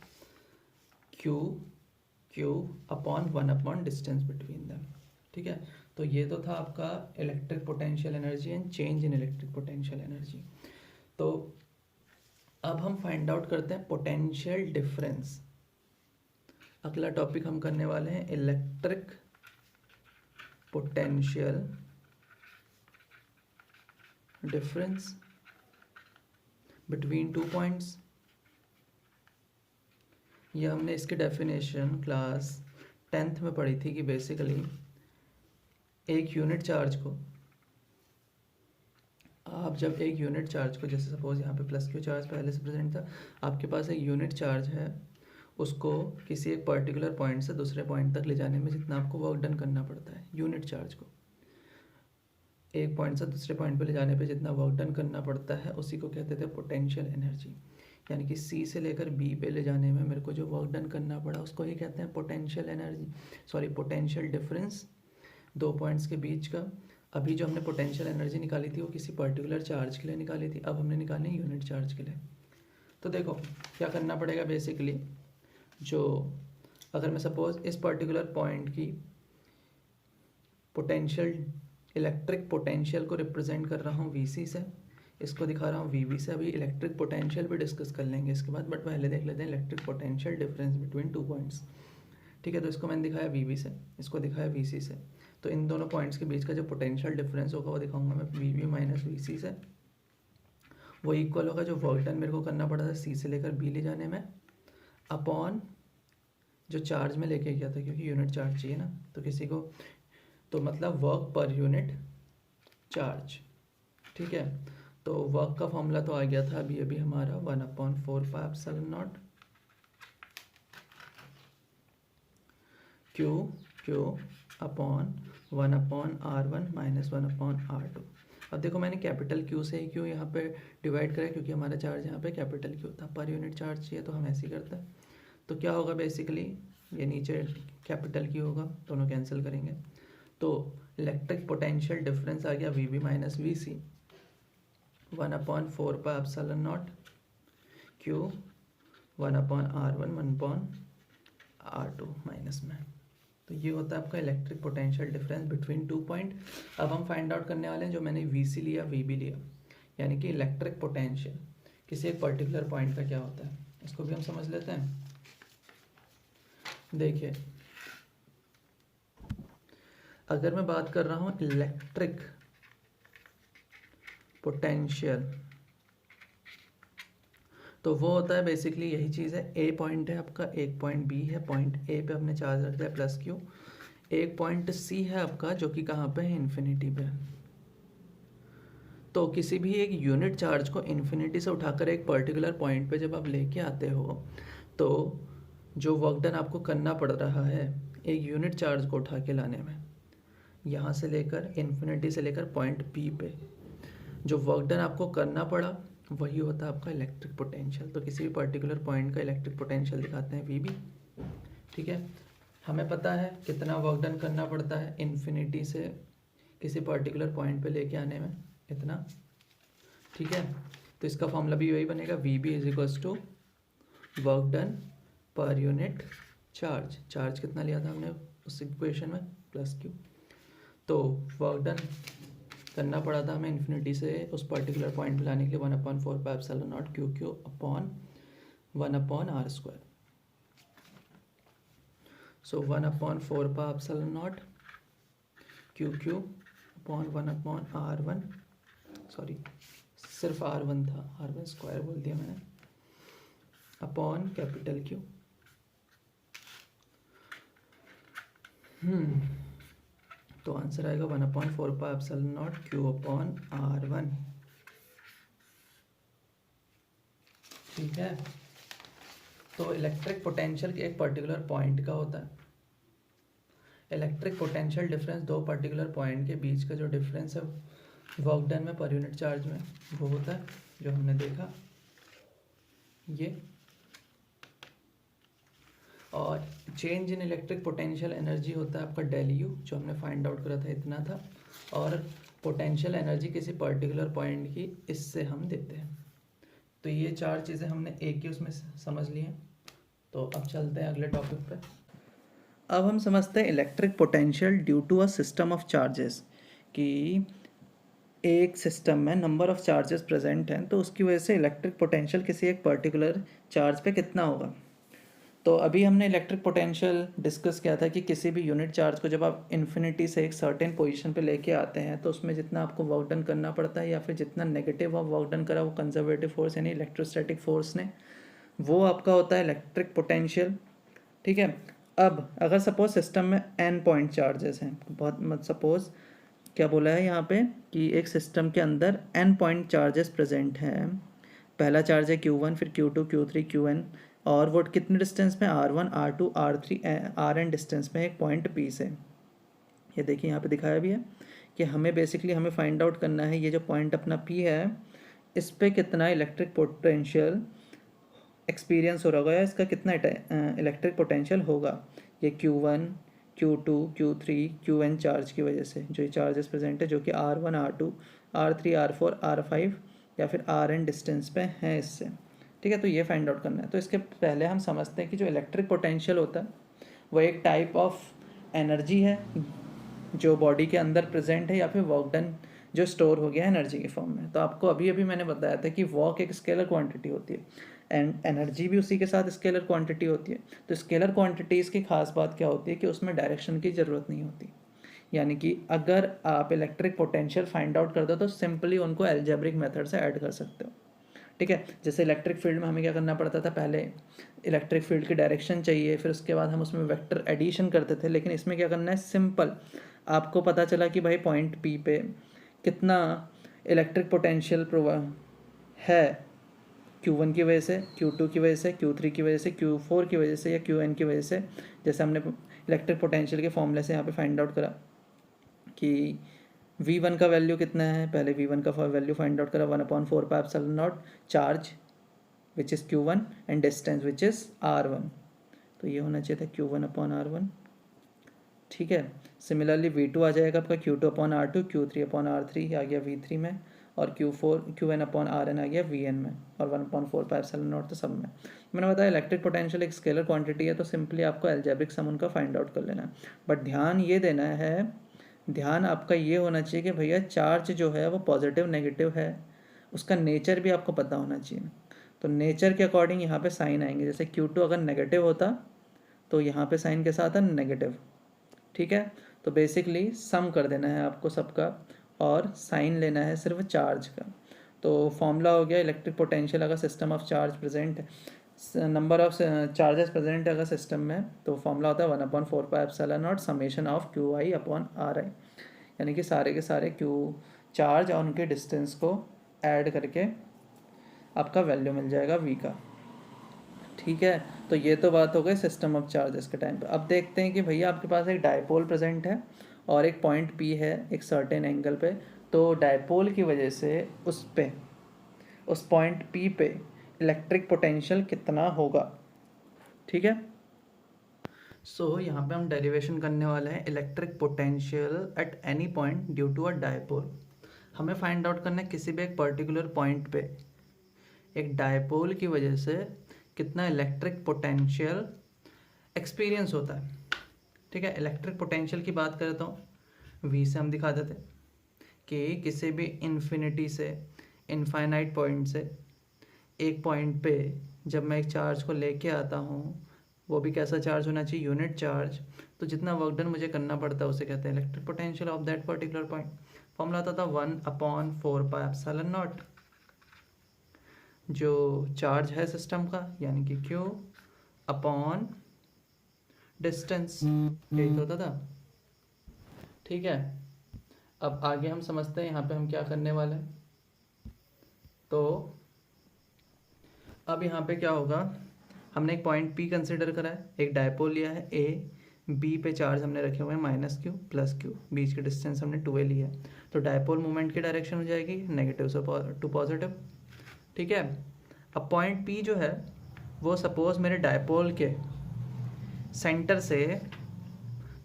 [SPEAKER 1] Q upon 1 distance between them. ठीक है, तो ये तो था आपका electric potential energy and change in electric potential energy. तो अब हम फाइंड आउट करते हैं पोटेंशियल डिफरेंस। अगला टॉपिक हम करने वाले हैं electric potential difference between 2 points. ये हमने इसकी डेफिनेशन क्लास 10th में पढ़ी थी कि बेसिकली एक यूनिट चार्ज को आप जब एक यूनिट चार्ज को, जैसे सपोज यहाँ पे प्लस क्यू चार्ज पहले से प्रेजेंट था, आपके पास एक यूनिट चार्ज है, उसको किसी एक पर्टिकुलर पॉइंट से दूसरे पॉइंट तक ले जाने में जितना आपको वर्क डन करना पड़ता है, यूनिट चार्ज को एक पॉइंट से दूसरे पॉइंट पे ले जाने पे जितना वर्क डन करना पड़ता है उसी को कहते थे पोटेंशियल एनर्जी। यानी कि सी से लेकर बी पे ले जाने में मेरे को जो वर्क डन करना पड़ा उसको ही कहते हैं potential energy, sorry potential difference दो पॉइंट्स के बीच का। अभी जो हमने पोटेंशियल एनर्जी निकाली थी वो किसी पर्टिकुलर चार्ज के लिए निकाली थी, अब हमने निकाली यूनिट चार्ज के लिए। तो देखो क्या करना पड़ेगा बेसिकली, जो अगर मैं सपोज इस पर्टिकुलर पॉइंट की पोटेंशियल इलेक्ट्रिक पोटेंशियल को रिप्रेजेंट कर रहा हूँ वीसी से, इसको दिखा रहा हूँ वीवी से। अभी इलेक्ट्रिक पोटेंशियल भी डिस्कस कर लेंगे इसके बाद, बट पहले देख लेते हैं electric potential difference between 2 points. ठीक है, तो इसको मैंने दिखाया वीवी से, इसको दिखाया वीसी से। तो इन दोनों पॉइंट्स के बीच का जो पोटेंशियल डिफरेंस होगा वो दिखाऊंगा मैं वीवी माइनस वीसी से। वो इक्वल होगा जो वर्क डन मेरे को करना पड़ा था सी से लेकर बी ले जाने में, अपॉन जो चार्ज में लेके गया था, क्योंकि यूनिट चार्ज चाहिए ना तो किसी को, तो मतलब वर्क पर यूनिट चार्ज। ठीक है, तो वर्क का फॉर्मूला तो आ गया था अभी अभी हमारा 1/4πε0 Q upon 1/r1 minus 1/r2। अब देखो मैंने कैपिटल Q से ही क्यों यहाँ पे डिवाइड करा, क्योंकि हमारा चार्ज यहाँ पे कैपिटल Q था, पर यूनिट चार्ज चाहिए तो हम ऐसे ही करते हैं। तो क्या होगा बेसिकली, ये नीचे कैपिटल Q होगा, दोनों कैंसिल करेंगे, तो इलेक्ट्रिक पोटेंशियल डिफरेंस आ गया V minus V C 1/4πε0 Q 1/r1 1/r2 minus में। तो ये होता है आपका electric potential difference between 2 point. अब हम फाइंड आउट करने वाले हैं जो मैंने वीसी लिया वीबी लिया, यानी कि इलेक्ट्रिक पोटेंशियल किसी एक पर्टिकुलर पॉइंट का क्या होता है, इसको भी हम समझ लेते हैं। देखिए अगर मैं बात कर रहा हूँ इलेक्ट्रिक पोटेंशियल, तो वो होता है बेसिकली यही चीज़ है, ए पॉइंट है आपका, एक पॉइंट बी है, पॉइंट ए पे हमने चार्ज रख दिया प्लस क्यू, एक पॉइंट सी है आपका जो कि कहाँ पे है, इन्फिनिटी पे। तो किसी भी एक यूनिट चार्ज को इन्फिनिटी से उठाकर एक पर्टिकुलर पॉइंट पे जब आप लेके आते हो तो जो वर्क डन आपको करना पड़ रहा है एक यूनिट चार्ज को उठा के लाने में, यहाँ से लेकर इन्फिनिटी से लेकर पॉइंट बी पे जो वर्क डन आपको करना पड़ा वही होता है आपका इलेक्ट्रिक पोटेंशियल। तो किसी भी पर्टिकुलर पॉइंट का इलेक्ट्रिक पोटेंशियल दिखाते हैं वी, ठीक है। हमें पता है कितना वर्क डन करना पड़ता है इन्फिनिटी से किसी पर्टिकुलर पॉइंट पे लेके आने में, इतना, ठीक है। तो इसका फॉर्मूला भी वही बनेगा, V B is equals to work done per unit charge. Charge कितना लिया था हमने उस इक्वेशन में, प्लस क्यू। तो वर्क डन करना पड़ा था हमें इन्फिनिटी से उस पर्टिकुलर पॉइंट पे लाने के लिए 1/4 पाई epsilon not Q Q upon 1/r²। So 1/4 pi epsilon not Q Q upon 1/r1, sorry सिर्फ r1 था, r1² बोल दिया मैंने, अपॉन कैपिटल क्यू। तो आंसर आएगा 1/4 पाई epsilon not Q upon r1, ठीक है। तो इलेक्ट्रिक पोटेंशियल एक पर्टिकुलर पॉइंट का होता है। इलेक्ट्रिक पोटेंशियल डिफरेंस दो पर्टिकुलर पॉइंट के बीच का जो डिफरेंस है वर्क डन में पर यूनिट चार्ज में, वो होता है जो हमने देखा ये। और change in electric potential energy होता है आपका डेल यू, जो हमने फाइंड आउट करा था, इतना था। और पोटेंशियल एनर्जी किसी पर्टिकुलर पॉइंट की इससे हम देते हैं। तो ये चार चीज़ें हमने एक ही उसमें समझ ली हैं। तो अब चलते हैं अगले टॉपिक पे। अब हम समझते हैं electric potential due to a system of charges, कि एक सिस्टम में नंबर ऑफ चार्जेस प्रेजेंट हैं, तो उसकी वजह से इलेक्ट्रिक पोटेंशियल किसी एक पर्टिकुलर चार्ज पे कितना होगा। तो अभी हमने इलेक्ट्रिक पोटेंशियल डिस्कस किया था कि किसी भी यूनिट चार्ज को जब आप इन्फिनिटी से एक सर्टेन पोजीशन पे लेके आते हैं तो उसमें जितना आपको वर्क डन करना पड़ता है, या फिर जितना नेगेटिव आप वर्क डन करा वो कंजर्वेटिव फोर्स यानी इलेक्ट्रोस्टैटिक फोर्स ने, वो आपका होता है इलेक्ट्रिक पोटेंशियल, ठीक है। अब अगर सपोज सिस्टम में n पॉइंट चार्जेस हैं, बहुत मत सपोज क्या बोला है यहाँ पे कि एक सिस्टम के अंदर n पॉइंट चार्जेस प्रेजेंट हैं। पहला चार्ज है Q1, फिर Q2, Q3, Qn, और वो कितने डिस्टेंस में, R1, R2, R3, Rn distance में एक पॉइंट P से। ये देखिए यहाँ पे दिखाया भी है कि हमें बेसिकली हमें फाइंड आउट करना है ये जो पॉइंट अपना P है, इस पे कितना इलेक्ट्रिक पोटेंशियल एक्सपीरियंस हो रहा होगा, इसका कितना इलेक्ट्रिक पोटेंशियल होगा। ये Q1, Q2, Q3, Qn charge की वजह से जो ये चार्जेस प्रेजेंट है, जो कि R1, R2, R3, R4, R5 या फिर Rn डिस्टेंस पे हैं इससे, ठीक है। तो ये फाइंड आउट करना है। तो इसके पहले हम समझते हैं कि जो इलेक्ट्रिक पोटेंशियल होता है वो एक टाइप ऑफ एनर्जी है जो बॉडी के अंदर प्रेजेंट है, या फिर वर्क डन जो स्टोर हो गया है एनर्जी के फॉर्म में। तो आपको अभी अभी मैंने बताया था कि वर्क एक स्केलर क्वांटिटी होती है एंड एनर्जी भी उसी के साथ स्केलर क्वांटिटी होती है। तो स्केलर क्वांटिटीज़ की खास बात क्या होती है कि उसमें डायरेक्शन की ज़रूरत नहीं होती। यानी कि अगर आप इलेक्ट्रिक पोटेंशियल फाइंड आउट करते हो तो सिंपली उनको एल्जेब्रिक मेथड से ऐड कर सकते हो, ठीक है। जैसे इलेक्ट्रिक फील्ड में हमें क्या करना पड़ता था, पहले इलेक्ट्रिक फील्ड की डायरेक्शन चाहिए, फिर उसके बाद हम उसमें वेक्टर एडिशन करते थे। लेकिन इसमें क्या करना है, सिंपल आपको पता चला कि भाई पॉइंट पी पे कितना इलेक्ट्रिक पोटेंशियल है, Q1 की वजह से, Q2 की वजह से, Q3 की वजह से, Q4 की वजह से या Qn की वजह से। जैसे हमने इलेक्ट्रिक पोटेंशियल के फॉर्मूले से यहाँ पे फाइंड आउट करा कि V1 का वैल्यू कितना है, पहले V1 का वैल्यू फाइंड आउट करा 1/4 पाई epsilon not charge which is Q1 and distance which is R1। तो ये होना चाहिए था Q1/R1, ठीक है। सिमिलरली V2 आ जाएगा आपका Q2/R2, Q3/R3 आ गया V3 में, और Qn/Rn आ गया Vn में, और 1/4 पाई एप्सिलॉन नॉट तो सब में। मैंने बताया इलेक्ट्रिक पोटेंशियल एक स्केलर क्वांटिटी है, तो सिंपली आपको एल्जेब्रिक सम उनका फाइंड आउट कर लेना है। बट ध्यान ये देना है, ध्यान आपका ये होना चाहिए कि भैया चार्ज जो है वो पॉजिटिव नेगेटिव है, उसका नेचर भी आपको पता होना चाहिए। तो नेचर के अकॉर्डिंग यहाँ पे साइन आएंगे। जैसे Q2 अगर नेगेटिव होता तो यहाँ पे साइन कैसा आता, नेगेटिव, ठीक है। तो बेसिकली सम कर देना है आपको सबका, और साइन लेना है सिर्फ चार्ज का। तो फॉर्मूला हो गया इलेक्ट्रिक पोटेंशियल अगर सिस्टम ऑफ चार्ज प्रेजेंट है, नंबर ऑफ चार्जेस प्रेजेंट अगर सिस्टम में, तो फॉर्मूला होता है 1/4 पाई epsilon not summation of Qi/Ri, यानी कि सारे के सारे क्यू चार्ज और उनके डिस्टेंस को ऐड करके आपका वैल्यू मिल जाएगा V का, ठीक है। तो ये तो बात हो गई सिस्टम ऑफ चार्जेस के टाइम पे। अब देखते हैं कि भैया आपके पास एक डायपोल प्रेजेंट है और एक पॉइंट P है एक सर्टेन एंगल पे। तो डायपोल की वजह से उस पे उस पॉइंट P पे इलेक्ट्रिक पोटेंशियल कितना होगा। ठीक है, सो यहाँ पे हम डेरिवेशन करने वाले हैं electric potential at any point due to a dipole. हमें फाइंड आउट करना है किसी भी एक पर्टिकुलर पॉइंट पे एक डायपोल की वजह से कितना इलेक्ट्रिक पोटेंशियल एक्सपीरियंस होता है। ठीक है, इलेक्ट्रिक पोटेंशियल की बात करें तो V से हम दिखा देते कि किसी भी इन्फिनिटी से इनफाइनाइट पॉइंट से एक पॉइंट पे जब मैं एक चार्ज को लेके आता हूँ, वो भी कैसा चार्ज होना चाहिए, यूनिट चार्ज, तो जितना वर्क डन मुझे करना पड़ता है उसे कहते हैं electric potential of that particular point. Formula आता था 1/4πε0, जो चार्ज है सिस्टम का यानी कि Q अपॉन डिस्टेंस, यही तो होता था। ठीक है, अब आगे हम समझते हैं यहाँ पे हम क्या करने वाले हैं। तो अब यहाँ पे क्या होगा, हमने एक पॉइंट P कंसिडर करा है, एक डायपोल लिया है A, B पे चार्ज हमने रखे हुए हैं -Q +Q, बीच के डिस्टेंस हमने 2a लिया है, तो डायपोल मूवमेंट की डायरेक्शन हो जाएगी नेगेटिव से टू पॉजिटिव। ठीक है, अब पॉइंट P जो है वो सपोज मेरे डायपोल के सेंटर से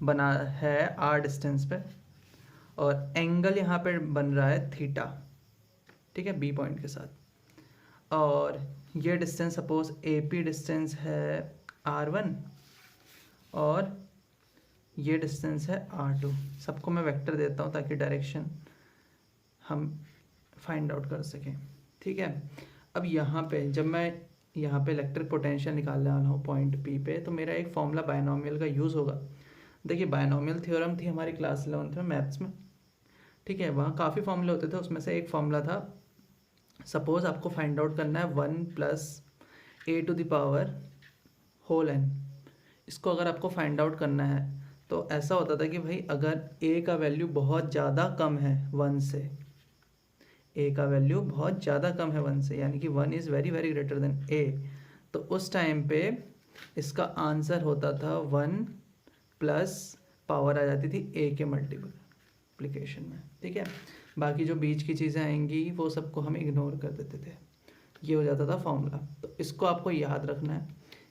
[SPEAKER 1] बना है r डिस्टेंस पे, और एंगल यहाँ पे बन रहा है थीटा। ठीक है, B पॉइंट के साथ, और ये डिस्टेंस सपोज AP डिस्टेंस है r1 और ये डिस्टेंस है r2। सबको मैं वेक्टर देता हूँ ताकि डायरेक्शन हम फाइंड आउट कर सकें। ठीक है, अब यहाँ पे जब मैं यहाँ पे इलेक्ट्रिक पोटेंशियल निकालने वाला हूँ पॉइंट P पे, तो मेरा एक फॉर्मूला बायनोमियल का यूज़ होगा। देखिए, बायनोमियल थ्योरम थी हमारी क्लास 11th में मैथ्स में। ठीक है, वहाँ काफ़ी फॉर्मूले होते थे, उसमें से एक फॉर्मूला था, सपोज आपको फाइंड आउट करना है 1 + a⁻n। इसको अगर आपको फाइंड आउट करना है तो ऐसा होता था कि भाई अगर a का वैल्यू बहुत ज़्यादा कम है 1 से, a का वैल्यू बहुत ज़्यादा कम है 1 से, यानी कि 1 is very very greater than a, तो उस टाइम पे इसका आंसर होता था 1 प्लस पावर आ जाती थी a के मल्टीप्लिकेशन में। ठीक है, बाकी जो बीच की चीज़ें आएंगी वो सबको हम इग्नोर कर देते थे, ये हो जाता था फॉर्मूला। तो इसको आपको याद रखना है,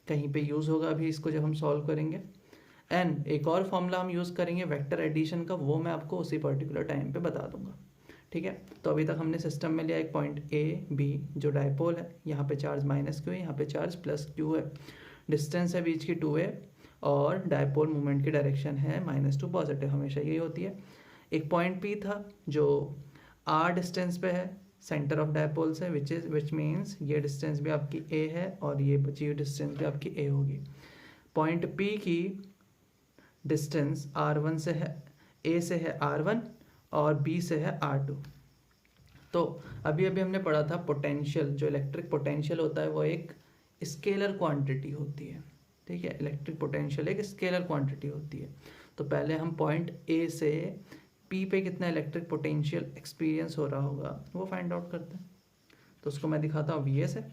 [SPEAKER 1] कहीं पे यूज़ होगा अभी इसको जब हम सॉल्व करेंगे। एंड एक और फॉर्मूला हम यूज़ करेंगे वेक्टर एडिशन का, वो मैं आपको उसी पर्टिकुलर टाइम पे बता दूंगा। ठीक है, तो अभी तक हमने सिस्टम में लिया एक पॉइंट A B जो डायपोल है, यहाँ पे चार्ज -Q है, यहाँ पे चार्ज +Q है, डिस्टेंस है बीच की 2a, और डायपोल मूवमेंट की डायरेक्शन है -2 पॉजिटिव, हमेशा यही होती है। एक पॉइंट P था जो r डिस्टेंस पे है सेंटर ऑफ डायपोल से, विच मीन्स ये डिस्टेंस भी आपकी a है और ये बची हुई डिस्टेंस भी आपकी a होगी। पॉइंट P की डिस्टेंस r1 से है, a से है r1 और b से है r2। तो अभी हमने पढ़ा था पोटेंशियल, जो इलेक्ट्रिक पोटेंशियल होता है वो एक स्केलर क्वांटिटी होती है। ठीक है, इलेक्ट्रिक पोटेंशियल एक स्केलर क्वांटिटी होती है। तो पहले हम पॉइंट A से P पे कितना इलेक्ट्रिक पोटेंशियल एक्सपीरियंस हो रहा होगा वो फाइंड आउट करते हैं। तो उसको मैं दिखाता हूँ VA से।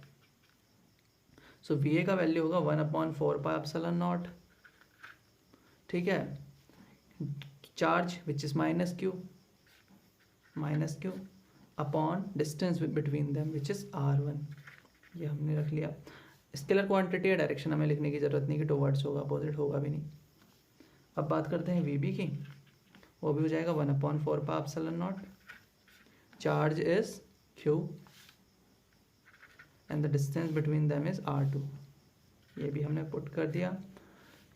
[SPEAKER 1] सो VA का वैल्यू होगा 1/4πε0। ठीक है, charge which is -Q upon distance between them which is r1। ये हमने रख लिया। स्केलर क्वांटिटी है, डायरेक्शन हमें लिखने की ज़रूरत नहीं कि टुवर्ड्स होगा, अपोजिट होगा भी नहीं। अब बात करते हैं VB की, वो भी हो जाएगा 1/4πε0। Charge is Q and the distance between them is r2। ये भी हमने पुट कर दिया।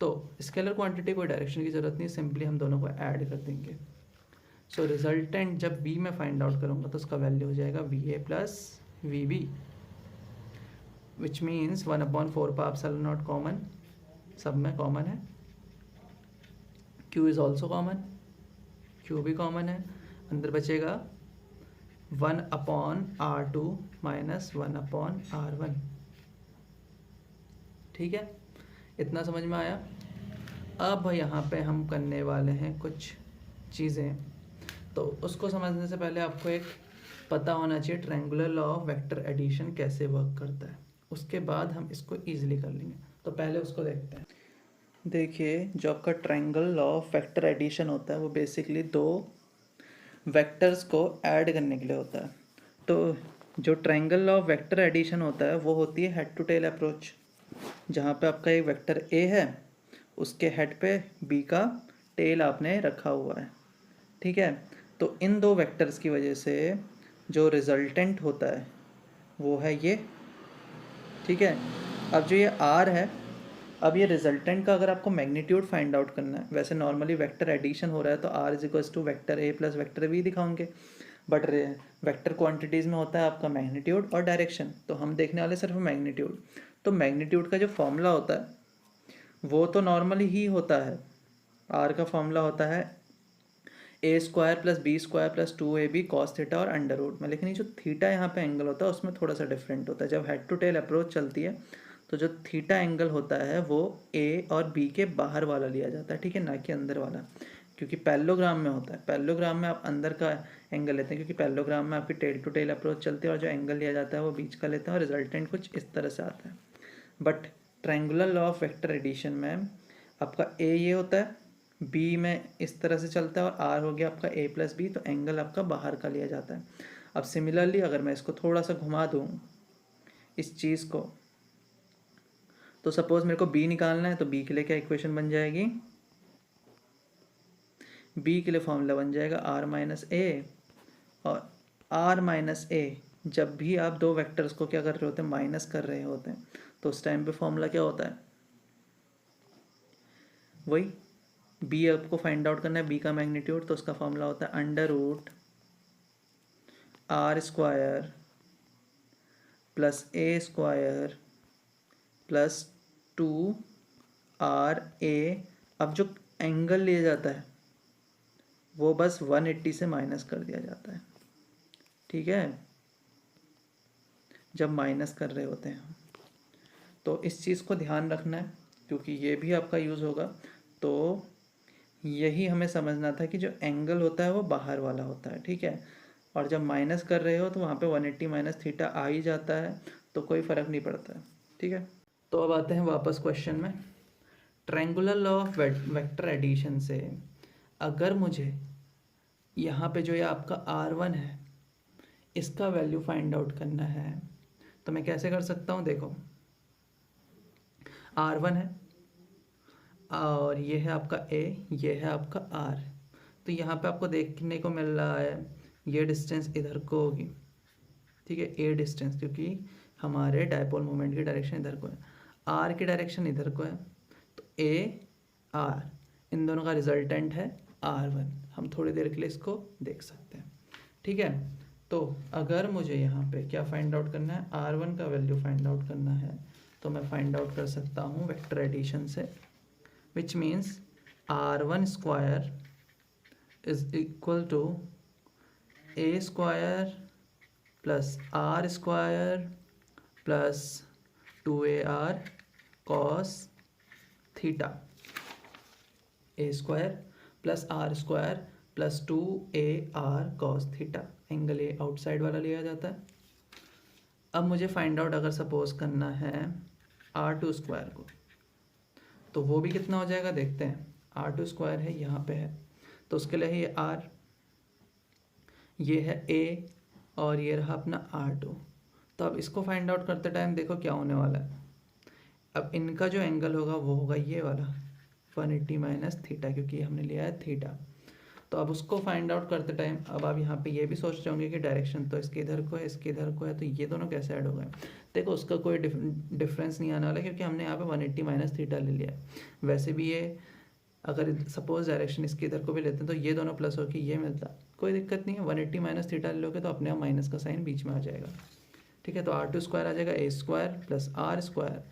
[SPEAKER 1] तो स्केलर क्वांटिटी कोई डायरेक्शन की ज़रूरत नहीं, सिंपली हम दोनों को ऐड कर देंगे। सो रिजल्टेंट जब B में फाइंड आउट करूँगा तो उसका वैल्यू हो जाएगा VA + VB, which means 1/4πε0 common, सब में कॉमन है, Q is also common, Q भी कॉमन है, अंदर बचेगा 1/r2 - 1/r1। ठीक है, इतना समझ में आया। अब यहाँ पे हम करने वाले हैं कुछ चीज़ें, तो उसको समझने से पहले आपको एक पता होना चाहिए triangular law of vector addition कैसे वर्क करता है, उसके बाद हम इसको ईजिली कर लेंगे। तो पहले उसको देखते हैं। देखिए, जो आपका triangle law of vector addition होता है वो बेसिकली दो वेक्टर्स को ऐड करने के लिए होता है। तो जो triangle law of vector addition होता है वो होती है हेड टू टेल अप्रोच, जहाँ पे आपका एक वेक्टर ए है, उसके हेड पे बी का टेल आपने रखा हुआ है, ठीक है। तो इन दो वेक्टर्स की वजह से जो रिजल्टेंट होता है वो है ये, ठीक है। अब जो ये आर है, अब ये रिजल्टेंट का अगर आपको मैग्नीट्यूड फाइंड आउट करना है, वैसे नॉर्मली वेक्टर एडिशन हो रहा है तो R is equals to vector A plus vector B दिखाओगे, बट वेक्टर क्वांटिटीज़ में होता है आपका मैग्नीट्यूड और डायरेक्शन, तो हम देखने वाले सिर्फ मैग्नीट्यूड। तो मैग्नीट्यूड का जो फॉर्मूला होता है वो तो नॉर्मली ही होता है, आर का फॉर्मूला होता है A square plus B square plus 2ab cos theta और अंडर रूट में, लेकिन ये जो थीटा यहाँ पे एंगल होता है उसमें थोड़ा सा डिफरेंट होता है। जब हेड टू टेल अप्रोच चलती है तो जो थीटा एंगल होता है वो ए और बी के बाहर वाला लिया जाता है, ठीक है, ना कि अंदर वाला, क्योंकि पैरेललोग्राम में होता है। पैरेललोग्राम में आप अंदर का एंगल लेते हैं, क्योंकि पैरेललोग्राम में आपकी टेल टू टेल अप्रोच चलती है और जो एंगल लिया जाता है वो बीच का लेते हैं और रिजल्टेंट कुछ इस तरह से आता है। But triangular law of vector addition में आपका ए ये होता है, बी में इस तरह से चलता है और आर हो गया आपका ए प्लस बी, तो एंगल आपका बाहर का लिया जाता है। अब सिमिलरली अगर मैं इसको थोड़ा सा घुमा दूँ इस चीज़ को, तो सपोज मेरे को बी निकालना है, तो बी के लिए क्या इक्वेशन बन जाएगी, बी के लिए फॉर्मूला बन जाएगा आर माइनस ए, और आर माइनस ए जब भी आप दो वेक्टर्स को क्या कर रहे होते हैं, माइनस कर रहे होते हैं, तो उस टाइम पे फॉर्मूला क्या होता है, वही बी आपको फाइंड आउट करना है, बी का मैग्नीट्यूड, तो उसका फॉर्मूला होता है under root R square plus A square plus 2RA। अब जो एंगल लिया जाता है वो बस 180 से माइनस कर दिया जाता है, ठीक है, जब माइनस कर रहे होते हैं। तो इस चीज़ को ध्यान रखना है क्योंकि ये भी आपका यूज़ होगा। तो यही हमें समझना था कि जो एंगल होता है वो बाहर वाला होता है, ठीक है, और जब माइनस कर रहे हो तो वहाँ पे 180 माइनस थीटा आ ही जाता है, तो कोई फ़र्क नहीं पड़ता है, ठीक है। तो अब आते हैं वापस क्वेश्चन में। Triangular law of vector addition से अगर मुझे यहाँ पे जो ये आपका R1 है इसका वैल्यू फाइंड आउट करना है तो मैं कैसे कर सकता हूँ, देखो R1 है और ये है आपका A, ये है आपका R, तो यहाँ पे आपको देखने को मिल रहा है ये डिस्टेंस इधर को होगी, ठीक है, A डिस्टेंस, क्योंकि हमारे डायपोल मोमेंट की डायरेक्शन इधर को है, R की डायरेक्शन इधर को है, तो A R इन दोनों का रिजल्टेंट है R1। हम थोड़ी देर के लिए इसको देख सकते हैं, ठीक है। तो अगर मुझे यहाँ पे क्या फाइंड आउट करना है, R1 का वैल्यू फाइंड आउट करना है, तो मैं फाइंड आउट कर सकता हूँ वेक्टर एडिशन से, which means R1 square is equal to A square plus R square plus 2AR cos theta, A square plus R square plus 2AR cos theta, angle A outside वाला लिया जाता है। अब मुझे फाइंड आउट अगर suppose करना है R2 square को, तो वो भी कितना हो जाएगा देखते हैं। R2 स्क्वायर है यहाँ पे है, तो उसके लिए है ये R, ये है A और ये रहा अपना R2। तो अब इसको फाइंड आउट करते टाइम देखो क्या होने वाला है, अब इनका जो एंगल होगा वो होगा ये वाला 180 माइनस थीटा, क्योंकि हमने लिया है थीटा। तो अब उसको फाइंड आउट करते टाइम अब आप यहाँ पे ये भी सोच रहे होंगे कि डायरेक्शन तो इसके इधर को है, इसके इधर को है, तो ये दोनों कैसे ऐड हो गए। देखो उसका कोई डिफरेंस नहीं आने वाला, क्योंकि हमने यहाँ पे 180 माइनस थीटा ले लिया है। वैसे भी ये अगर सपोज डायरेक्शन इसके इधर को भी लेते हैं तो ये दोनों प्लस होकर ये मिलता, कोई दिक्कत नहीं है। 180 माइनस थीटा ले लोगे तो अपने आप माइनस का साइन बीच में आ जाएगा, ठीक है। तो R2 स्क्वायर आ जाएगा A square plus R square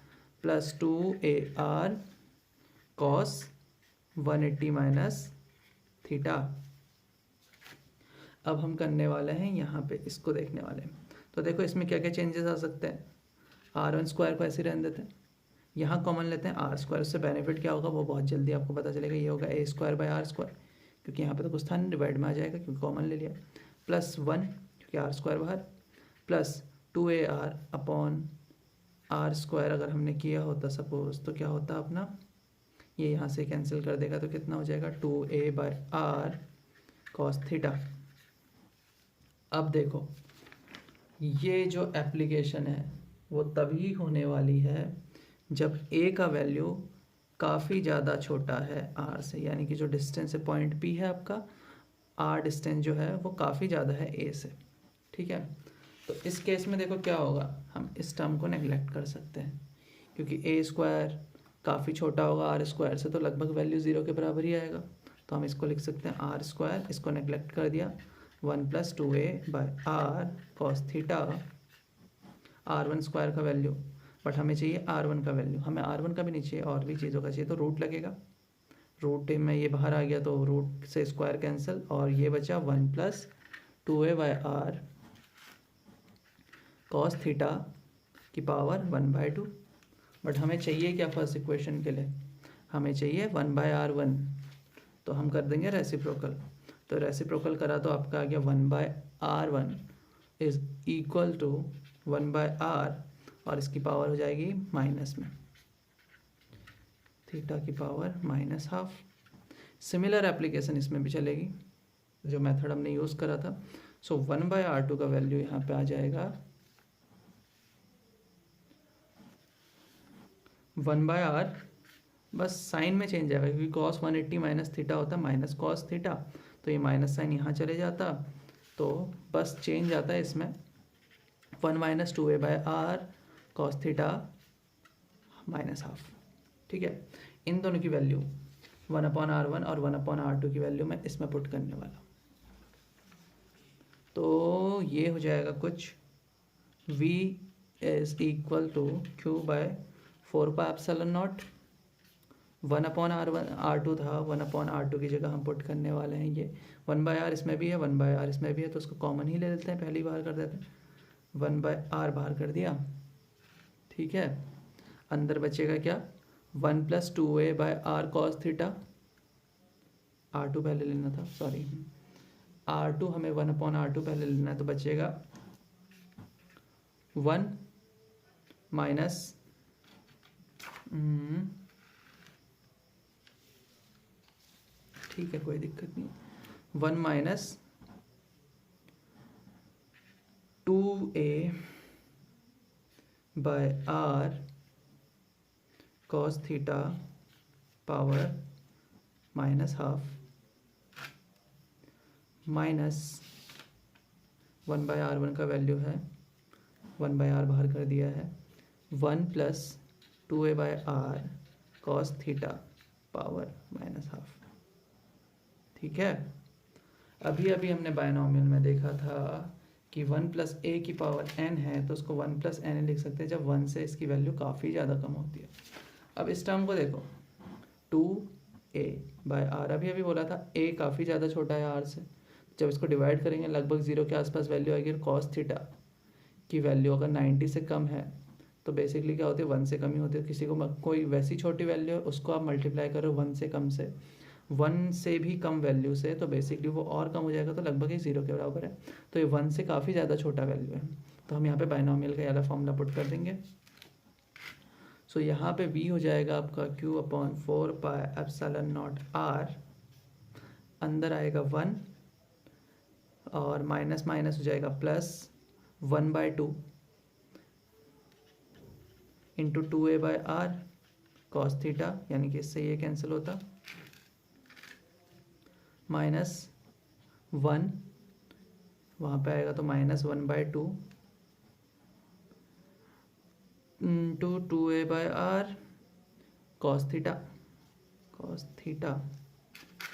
[SPEAKER 1] plus 2AR cos 180 minus theta. अब हम करने वाले हैं यहाँ पे इसको देखने वाले हैं, तो देखो इसमें क्या क्या चेंजेस आ सकते हैं। R1 स्क्वायर को ऐसे रहने देते हैं, यहाँ कॉमन लेते हैं R स्क्वायर, उससे बेनिफिट क्या होगा वो बहुत जल्दी आपको पता चलेगा। ये होगा A square by R square, क्योंकि यहाँ पे तो कुछ था नहीं, डिवाइड में आ जाएगा क्योंकि कॉमन ले लिया, प्लस 1 क्योंकि R स्क्वायर बाहर, plus 2AR upon R square अगर हमने किया होता सपोज तो क्या होता अपना, ये यहाँ से कैंसिल कर देगा तो कितना हो जाएगा 2A by R cos theta. अब देखो ये जो एप्लीकेशन है वो तभी होने वाली है जब ए का वैल्यू काफ़ी ज़्यादा छोटा है आर से, यानी कि जो डिस्टेंस है पॉइंट पी है आपका, आर डिस्टेंस जो है वो काफ़ी ज़्यादा है ए से। ठीक है, तो इस केस में देखो क्या होगा, हम इस टर्म को नेगलेक्ट कर सकते हैं क्योंकि ए स्क्वायर काफ़ी छोटा होगा आर स्क्वायर से, तो लगभग वैल्यू ज़ीरो के बराबर ही आएगा। तो हम इसको लिख सकते हैं आर स्क्वायर, इसको नेगलेक्ट कर दिया, 1+2a/r cos theta, r1 square का वैल्यू, बट हमें चाहिए r1 का वैल्यू, हमें r1 का भी नहीं चाहिए और भी चीज़ों का चाहिए, तो रूट लगेगा, रूट में ये बाहर आ गया तो रूट से स्क्वायर कैंसिल, और ये बचा 1+2a/r cos थीटा की पावर 1/2। बट हमें चाहिए क्या फर्स्ट इक्वेशन के लिए, हमें चाहिए 1/r1, तो हम कर देंगे रेसिप्रोकल। तो रेसिप्रोकल करा तो आपका आ गया 1/r1 is equal to 1/r, और इसकी पावर हो जाएगी माइनस में, थीटा की पावर -12। सिमिलर एप्लीकेशन इसमें भी चलेगी, जो मेथड हमने यूज़ करा था। सो 1/r2 का वैल्यू यहाँ पे आ जाएगा 1/r, बस साइन में चेंज आएगा क्योंकि cos 180 माइनस थीटा होता है माइनस cos थीटा, तो ये माइनस साइन यहाँ चले जाता, तो बस चेंज आता है इसमें 1-2a/r cos थीटा -12। ठीक है, इन दोनों की वैल्यू 1/r1 और 1/r2 की वैल्यू मैं इसमें पुट करने वाला, तो ये हो जाएगा कुछ v is equal to q/4πε0, 1/r2 था, 1/r2 की जगह हम पुट करने वाले हैं ये 1/r, इसमें भी है 1/r इसमें भी है, तो उसको कॉमन ही ले लेते हैं, पहली बार कर देते हैं, 1/r बाहर कर दिया। ठीक है, अंदर बचेगा क्या, 1+2a/r cos थीटा, r2 पहले लेना था, सॉरी r2 हमें 1/r2 पहले लेना है, तो बचेगा 1 माइनस ठीक है कोई दिक्कत नहीं, 1 minus 2a/r cos theta power -12 minus 1/r1 का वैल्यू है 1/r बाहर कर दिया है, 1+2a/r cos थीटा पावर -12। ठीक है, अभी अभी हमने बायनॉमियल में देखा था कि 1+a की पावर n है, तो उसको 1+n लिख सकते हैं जब 1 से इसकी वैल्यू काफ़ी ज़्यादा कम होती है। अब इस टर्म को देखो, 2a/r, अभी अभी बोला था a काफ़ी ज़्यादा छोटा है r से, जब इसको डिवाइड करेंगे लगभग 0 के आसपास वैल्यू आएगी, और cos थीटा की वैल्यू अगर 90 से कम है तो बेसिकली क्या होती है, 1 से कम ही होती है। किसी को कोई वैसी छोटी वैल्यू है उसको आप मल्टीप्लाई करो 1 से कम से, 1 से भी कम वैल्यू से, तो बेसिकली वो और कम हो जाएगा, तो लगभग ही 0 के बराबर है, तो ये 1 से काफ़ी ज़्यादा छोटा वैल्यू है, तो हम यहाँ पे बायनॉमियल का वाला फॉर्मूला पुट कर देंगे। सो यहाँ पे v हो जाएगा आपका q/4πε0r, अंदर आएगा 1 और माइनस माइनस हो जाएगा plus 1/2 into 2a/r cos theta, यानी कि इससे ये कैंसिल होता, -1 वहाँ पे आएगा तो -1/2 इंटू 2a/r cos थीटा।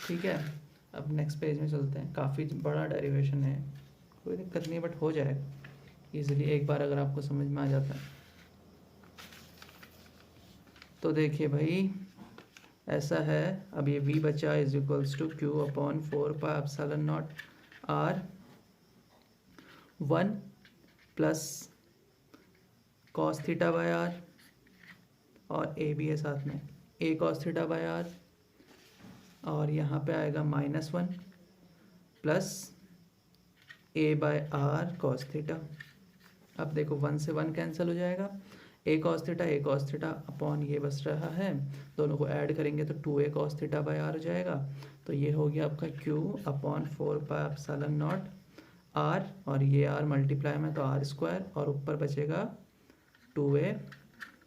[SPEAKER 1] ठीक है, अब नेक्स्ट पेज में चलते हैं, काफ़ी बड़ा डेरिवेशन है, कोई दिक्कत नहीं, बट हो जाएगा इजीली एक बार अगर आपको समझ में आ जाता है। तो देखिए भाई ऐसा है, अब ये v बचा is equals to q/4πε0r 1 plus cos θ/r, और a भी है साथ में, a cos θ/r, और यहाँ पे आएगा -1 प्लस a/r cos थीटा। अब देखो 1 से 1 कैंसिल हो जाएगा, a cos थीटा अपॉन ये बस रहा है, दोनों को ऐड करेंगे तो 2a cos θ/r हो जाएगा, तो ये हो गया आपका q/4πε0 आर और ये आर मल्टीप्लाई में तो आर स्क्वायर और ऊपर बचेगा 2a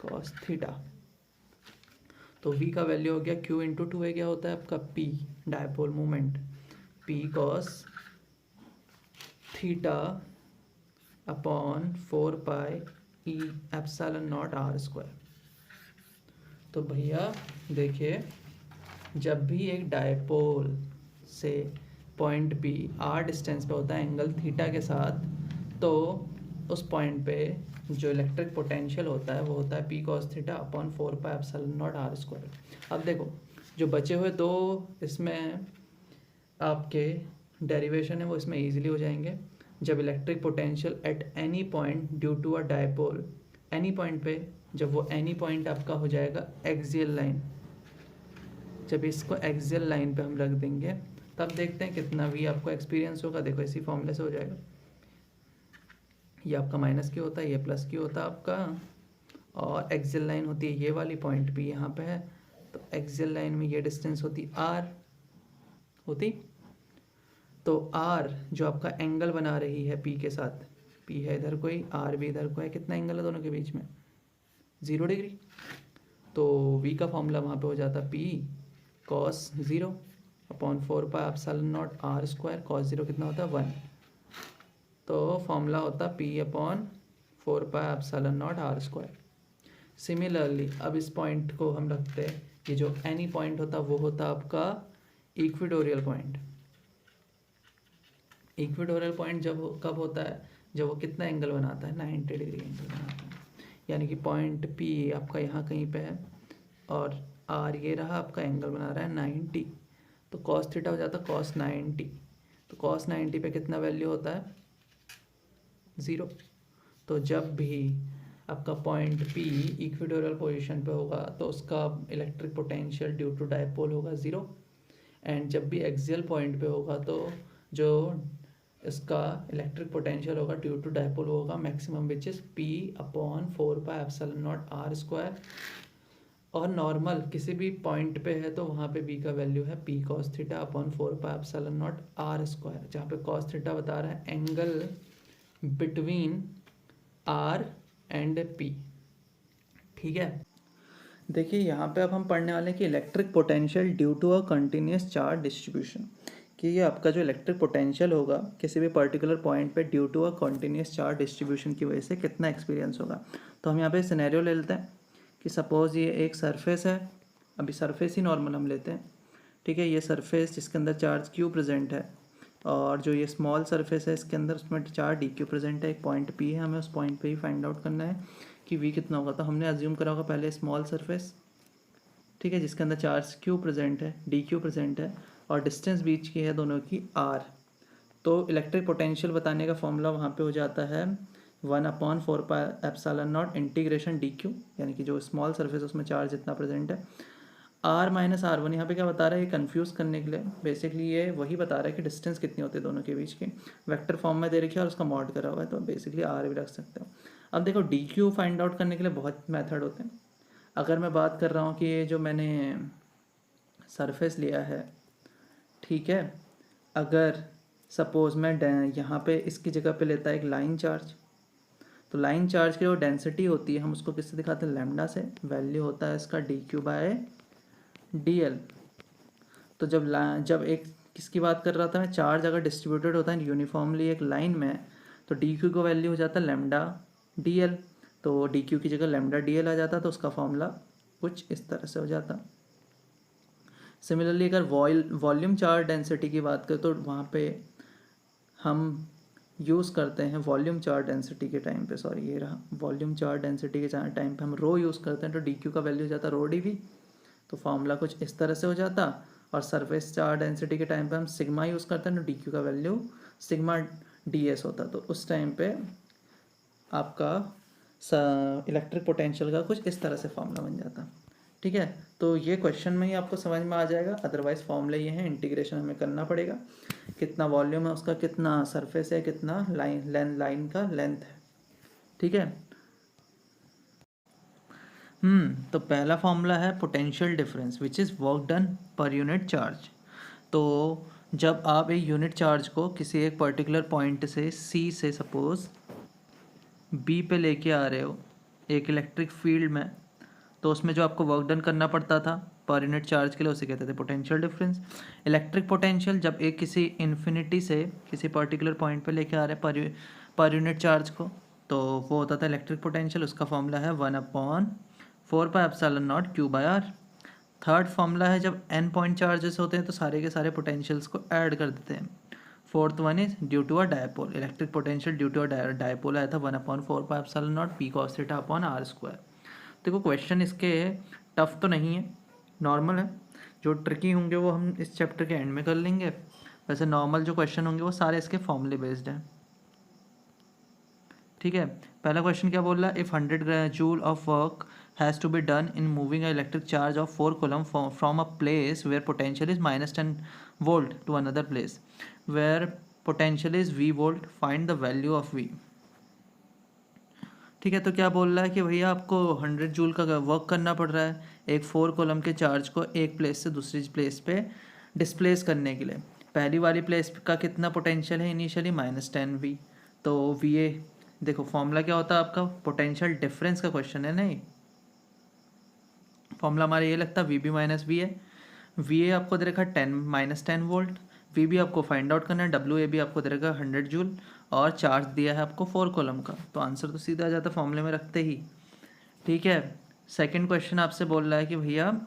[SPEAKER 1] cos थीटा। तो v का वैल्यू हो गया q इंटू 2a क्या होता है आपका p dipole moment p cos theta upon 4 pi E epsilon nought R square. तो भैया देखिए, जब भी एक डायपोल से पॉइंट बी आर डिस्टेंस पे होता है एंगल थीटा के साथ, तो उस पॉइंट पे जो इलेक्ट्रिक पोटेंशियल होता है वो होता है P cos theta upon 4 pi epsilon nought R square. अब देखो, जो बचे हुए दो इसमें आपके डेरिवेशन है वो इसमें इजीली हो जाएंगे। जब electric potential at any point due to a dipole, any point पे, जब वो एनी पॉइंट आपका हो जाएगा एक्सियल लाइन, जब इसको एक्सियल लाइन पे हम रख देंगे तब देखते हैं कितना वी आपको एक्सपीरियंस होगा। देखो इसी फॉर्मूले से हो जाएगा, ये आपका माइनस क्यू होता है, ये प्लस क्यू होता है आपका, और एक्सियल लाइन होती है ये वाली, पॉइंट भी यहाँ पे है, तो एक्सियल लाइन में ये डिस्टेंस होती आर होती। तो आर जो आपका एंगल बना रही है पी के साथ, पी है इधर कोई, आर भी इधर को है, कितना एंगल है दोनों के बीच में 0 डिग्री। तो वी का फॉर्मूला वहाँ पे हो जाता P cos 0 upon 4 pi epsilon nought R square. Cos 0 कितना होता है 1, तो फॉर्मूला होता P upon 4 pi epsilon nought R square. Similarly अब इस पॉइंट को हम रखते हैं, ये जो एनी पॉइंट होता वो होता आपका इक्वेटोरियल पॉइंट। इक्वेटोरियल पॉइंट जब कब होता है, जब वो कितना एंगल बनाता है 90 डिग्री एंगल बनाता है। यानी कि पॉइंट पी आपका यहाँ कहीं पे है और आर ये रहा आपका, एंगल बना रहा है 90, तो कॉस थीटा हो जाता है कॉस 90। तो कॉस 90 पे कितना वैल्यू होता है 0। तो जब भी आपका पॉइंट पी इक्वेटोरियल पोजीशन पे होगा तो उसका electric potential due to dipole होगा 0, एंड जब भी एक्सियल पॉइंट पे होगा तो जो इसका इलेक्ट्रिक पोटेंशियल होगा ड्यू टू डायपोल होगा maximum, which is P upon 4 pi epsilon nought R square. और नॉर्मल किसी भी पॉइंट पे है तो वहाँ पे बी का वैल्यू है P cos theta upon 4 pi epsilon nought R square, जहाँ पे कॉस थीटा बता रहा है angle between R and P. ठीक है, देखिए यहाँ पे अब हम पढ़ने वाले हैं कि electric potential due to a continuous charge distribution, कि ये आपका जो इलेक्ट्रिक पोटेंशियल होगा किसी भी पर्टिकुलर पॉइंट पे due to a continuous charge distribution की वजह से कितना एक्सपीरियंस होगा। तो हम यहाँ पे सिनेरियो ले लेते हैं कि सपोज़ ये एक सरफेस है, अभी सरफेस ही नॉर्मल हम लेते हैं, ठीक है। ये सरफेस जिसके अंदर चार्ज क्यू प्रेजेंट है, और जो ये स्मॉल सरफेस है इसके अंदर उसमें चार्ज डी क्यू प्रेजेंट है, एक पॉइंट पी है, हमें उस पॉइंट पे ही फाइंड आउट करना है कि वी कितना होगा। तो हमने अज्यूम करा होगा पहले स्मॉल सरफेस, ठीक है, जिसके अंदर चार्ज क्यू प्रेजेंट है, डी क्यू प्रेजेंट है, और डिस्टेंस बीच की है दोनों की आर। तो इलेक्ट्रिक पोटेंशियल बताने का फॉर्मूला वहाँ पे हो जाता है 1/4 पाई epsilon not integration D Q, यानी कि जो स्मॉल सरफेस उसमें चार्ज जितना प्रेजेंट है, आर माइनस आर वन। यहाँ पे क्या बता रहा है, ये कन्फ्यूज़ करने के लिए बेसिकली ये वही बता रहा है कि डिस्टेंस कितनी होती है दोनों के बीच की, वेक्टर फॉर्म में दे रखी है और उसका मॉड करा हुआ है, तो बेसिकली आर भी रख सकते हो। अब देखो डी क्यू फाइंड आउट करने के लिए बहुत मेथड होते हैं। अगर मैं बात कर रहा हूँ कि ये जो मैंने सरफेस लिया है, ठीक है, अगर सपोज़ मैं यहाँ पे इसकी जगह पे लेता है एक लाइन चार्ज, तो लाइन चार्ज की जो डेंसिटी होती है हम उसको किससे दिखाते हैं, लैम्डा से। वैल्यू होता है इसका D Q by D L. तो जब एक किसकी बात कर रहा था मैं, चार्ज अगर डिस्ट्रीब्यूटेड होता है यूनिफॉर्मली एक लाइन में, तो डी क्यू का वैल्यू हो जाता है लैम्डा डी एल। तो डी क्यू की जगह लैम्डा डी एल आ जाता, तो उसका फॉर्मूला कुछ इस तरह से हो जाता। सिमिलरली अगर वॉल्यूम चार्ज डेंसिटी की बात करें तो वहाँ पे हम यूज़ करते हैं वॉल्यूम चार्ज डेंसिटी के टाइम पे, सॉरी ये रहा, वॉल्यूम चार्ज डेंसिटी के टाइम पे हम रो यूज़ करते हैं, तो डी क्यू का वैल्यू हो जाता रो डी वी। तो फॉर्मूला कुछ इस तरह से हो जाता। और सरफेस चार्ज डेंसिटी के टाइम पे हम सिग्मा यूज़ करते हैं, तो डी क्यू का वैल्यू सिग्मा डी एस होता। तो उस टाइम पे आपका इलेक्ट्रिक पोटेंशियल का कुछ इस तरह से फॉर्मूला बन जाता। ठीक है, तो ये क्वेश्चन में ही आपको समझ में आ जाएगा, अदरवाइज फॉर्मूले ये हैं, इंटीग्रेशन हमें करना पड़ेगा, कितना वॉल्यूम है उसका, कितना सरफेस है, कितना लाइन का लेंथ है। ठीक है, तो पहला फॉर्मूला है potential difference which is work done per unit charge. तो जब आप एक यूनिट चार्ज को किसी एक पर्टिकुलर पॉइंट से सी से सपोज बी पे लेके आ रहे हो एक इलेक्ट्रिक फील्ड में, तो उसमें जो आपको वर्क डन करना पड़ता था पर यूनिट चार्ज के लिए उसे कहते थे पोटेंशियल डिफरेंस। इलेक्ट्रिक पोटेंशियल जब एक किसी इन्फिनिटी से किसी पर्टिकुलर पॉइंट पे लेके आ रहे हैं पर यूनिट चार्ज को, तो वो होता था इलेक्ट्रिक पोटेंशियल। उसका फॉर्मूला है 1/4πε0 Q/R। थर्ड फॉर्मूला है जब n पॉइंट चार्जेस होते हैं तो सारे के सारे पोटेंशियल्स को ऐड कर देते हैं। Fourth one is due to a dipole, electric potential due to a dipole आया था 1/4πε0 P cos θ अपॉन r²। देखो क्वेश्चन इसके टफ तो नहीं है, नॉर्मल है। जो ट्रिकी होंगे वो हम इस चैप्टर के एंड में कर लेंगे। वैसे नॉर्मल जो क्वेश्चन होंगे वो सारे इसके फॉर्मूले बेस्ड हैं। ठीक है, पहला क्वेश्चन क्या बोल रहा है, if 100 joule of work has to be done in moving a electric charge of 4 coulomb from a place where potential is -10 volt to another place where potential is V volt, find the value of V। ठीक है, तो क्या बोल रहा है कि भैया आपको 100 जूल का वर्क करना पड़ रहा है एक 4 कॉलम के चार्ज को एक प्लेस से दूसरी प्लेस पे डिस्प्लेस करने के लिए। पहली वाली प्लेस का कितना पोटेंशियल है इनिशियली -10V। तो VA देखो फॉर्मूला क्या होता है आपका, पोटेंशियल डिफरेंस का क्वेश्चन है नहीं, फॉर्मूला हमारा ये लगता है VB माइनस V है। VA आपको दे रखा है 10 वोल्ट, VB आपको फाइंड आउट करना है, WA भी आपको दे रखा है 100 जूल और चार्ज दिया है आपको 4 कॉलम का, तो आंसर तो सीधा आ जाता है फॉर्मूले में रखते ही। ठीक है, सेकंड क्वेश्चन आपसे बोल रहा है कि भैया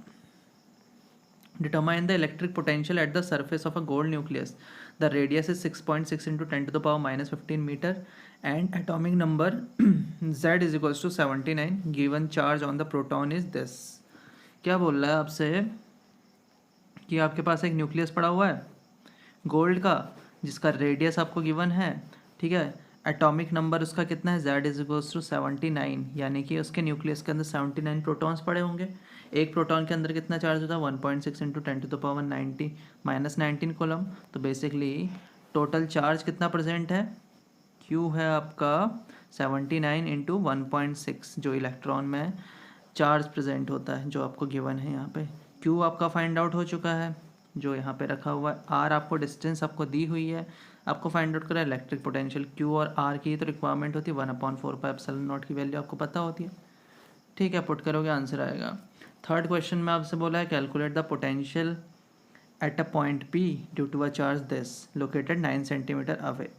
[SPEAKER 1] determine the electric potential at the surface of a gold nucleus, the radius is 6.6 × 10⁻⁻15 metre and atomic number Z is equals to 79, given charge on the proton is this. क्या बोल रहा है आपसे कि आपके पास एक न्यूक्लियस पड़ा हुआ है गोल्ड का जिसका रेडियस आपको गिवन है, ठीक है, एटॉमिक नंबर उसका कितना है Z इज इक्वल्स टू 79, यानी कि उसके न्यूक्लियस के अंदर 79 प्रोटॉन्स पड़े होंगे। एक प्रोटॉन के अंदर कितना चार्ज होता है 1.6 × 10⁻⁹ कूलम। तो बेसिकली टोटल चार्ज कितना प्रेजेंट है, Q है आपका 79 × 1.6 जो इलेक्ट्रॉन में चार्ज प्रेजेंट होता है जो आपको गिवन है यहाँ पे। Q आपका फाइंड आउट हो चुका है जो यहाँ पे रखा हुआ है, R आपको डिस्टेंस आपको दी हुई है, आपको फाइंड आउट करा इलेक्ट्रिक पोटेंशियल। Q और R की तो रिक्वायरमेंट होती है 1/4πε0 की वैल्यू आपको पता होती है। ठीक है, पुट करोगे आंसर आएगा। थर्ड क्वेश्चन में आपसे बोला है calculate the potential at a point P due to a charge this located 9 centimetre away.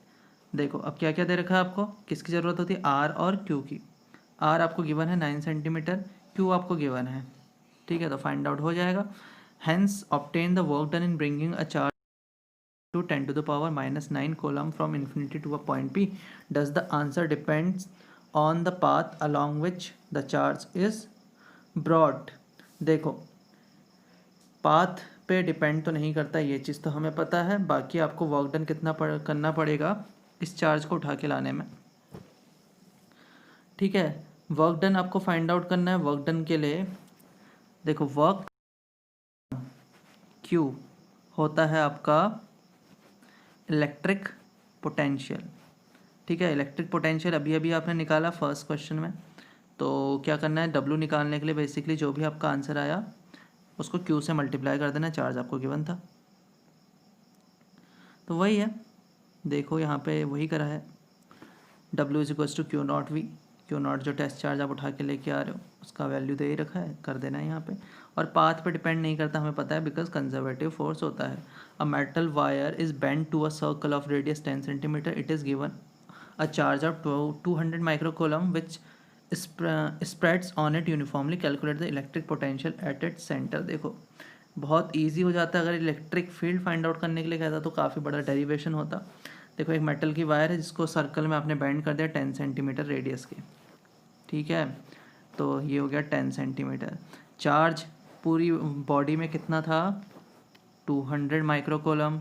[SPEAKER 1] देखो अब क्या क्या दे रखा है आपको, किसकी ज़रूरत होती है R और Q की। R आपको गिवन है 9 सेंटीमीटर, Q आपको गिवन है, ठीक है, तो फाइंड आउट हो जाएगा। Hence obtain the work done in bringing a charge to 10⁻⁻9 coulomb from infinity to a point P. Does the answer depends on the path along which the charge is brought? देखो path पे depend तो नहीं करता, ये चीज़ तो हमें पता है, बाकी आपको वर्क डन कितना करना पड़ेगा इस चार्ज को उठा के लाने में। ठीक है, वर्क डन आपको फाइंड आउट करना है। वर्क डन के लिए देखो वर्क Q होता है आपका इलेक्ट्रिक पोटेंशियल। ठीक है, इलेक्ट्रिक पोटेंशियल अभी अभी आपने निकाला फर्स्ट क्वेश्चन में, तो क्या करना है W निकालने के लिए बेसिकली जो भी आपका आंसर आया उसको Q से मल्टीप्लाई कर देना, चार्ज आपको गिवन था, तो वही है। देखो यहाँ पे वही करा है, W is equals to Q0V, Q0 जो टेस्ट चार्ज आप उठा के लेके आ रहे हो उसका वैल्यू दे ही रखा है, कर देना है यहाँ पे। और पाथ पे डिपेंड नहीं करता, हमें पता है बिकॉज कंजर्वेटिव फोर्स होता है। A metal wire is bend to a circle of radius 10 centimetre, it is given a charge of 200 microcoulomb which spreads on it uniformly, calculate the electric potential at it centre. देखो बहुत easy हो जाता है, अगर electric field find out करने के लिए कहता तो काफ़ी बड़ा डेरिवेशन होता। देखो एक मेटल की वायर है जिसको सर्कल में आपने बेंड कर दिया 10 सेंटीमीटर रेडियस के, ठीक है, तो ये हो गया 10 सेंटीमीटर। चार्ज पूरी बॉडी में कितना था 200 माइक्रोकूलम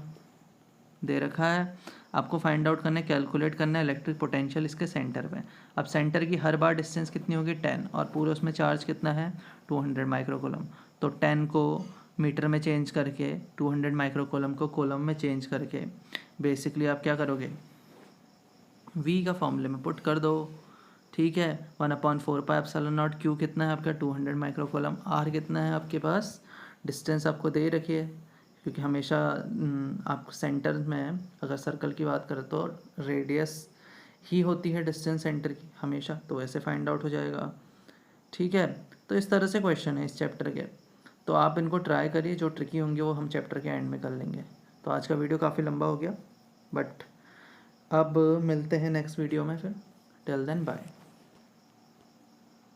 [SPEAKER 1] दे रखा है, आपको फाइंड आउट करना है, कैलकुलेट करना है इलेक्ट्रिक पोटेंशियल इसके सेंटर पे। अब सेंटर की हर बार डिस्टेंस कितनी होगी 10 और पूरे उसमें चार्ज कितना है 200 माइक्रोकूलम, तो 10 को मीटर में चेंज करके 200 माइक्रोकूलम को कूलम में चेंज करके बेसिकली आप क्या करोगे V का फॉर्मूले में पुट कर दो। ठीक है, 1/4πε0 Q कितना है आपका 200 माइक्रोकूलम, R कितना है आपके पास, डिस्टेंस आपको दे रखी है क्योंकि हमेशा आपको सेंटर में अगर सर्कल की बात करें तो रेडियस ही होती है डिस्टेंस सेंटर की हमेशा, तो ऐसे फाइंड आउट हो जाएगा। ठीक है, तो इस तरह से क्वेश्चन है इस चैप्टर के, तो आप इनको ट्राई करिए, जो ट्रिकी होंगे वो हम चैप्टर के एंड में कर लेंगे। तो आज का वीडियो काफ़ी लंबा हो गया, बट अब मिलते हैं नेक्स्ट वीडियो में फिर। Till then bye.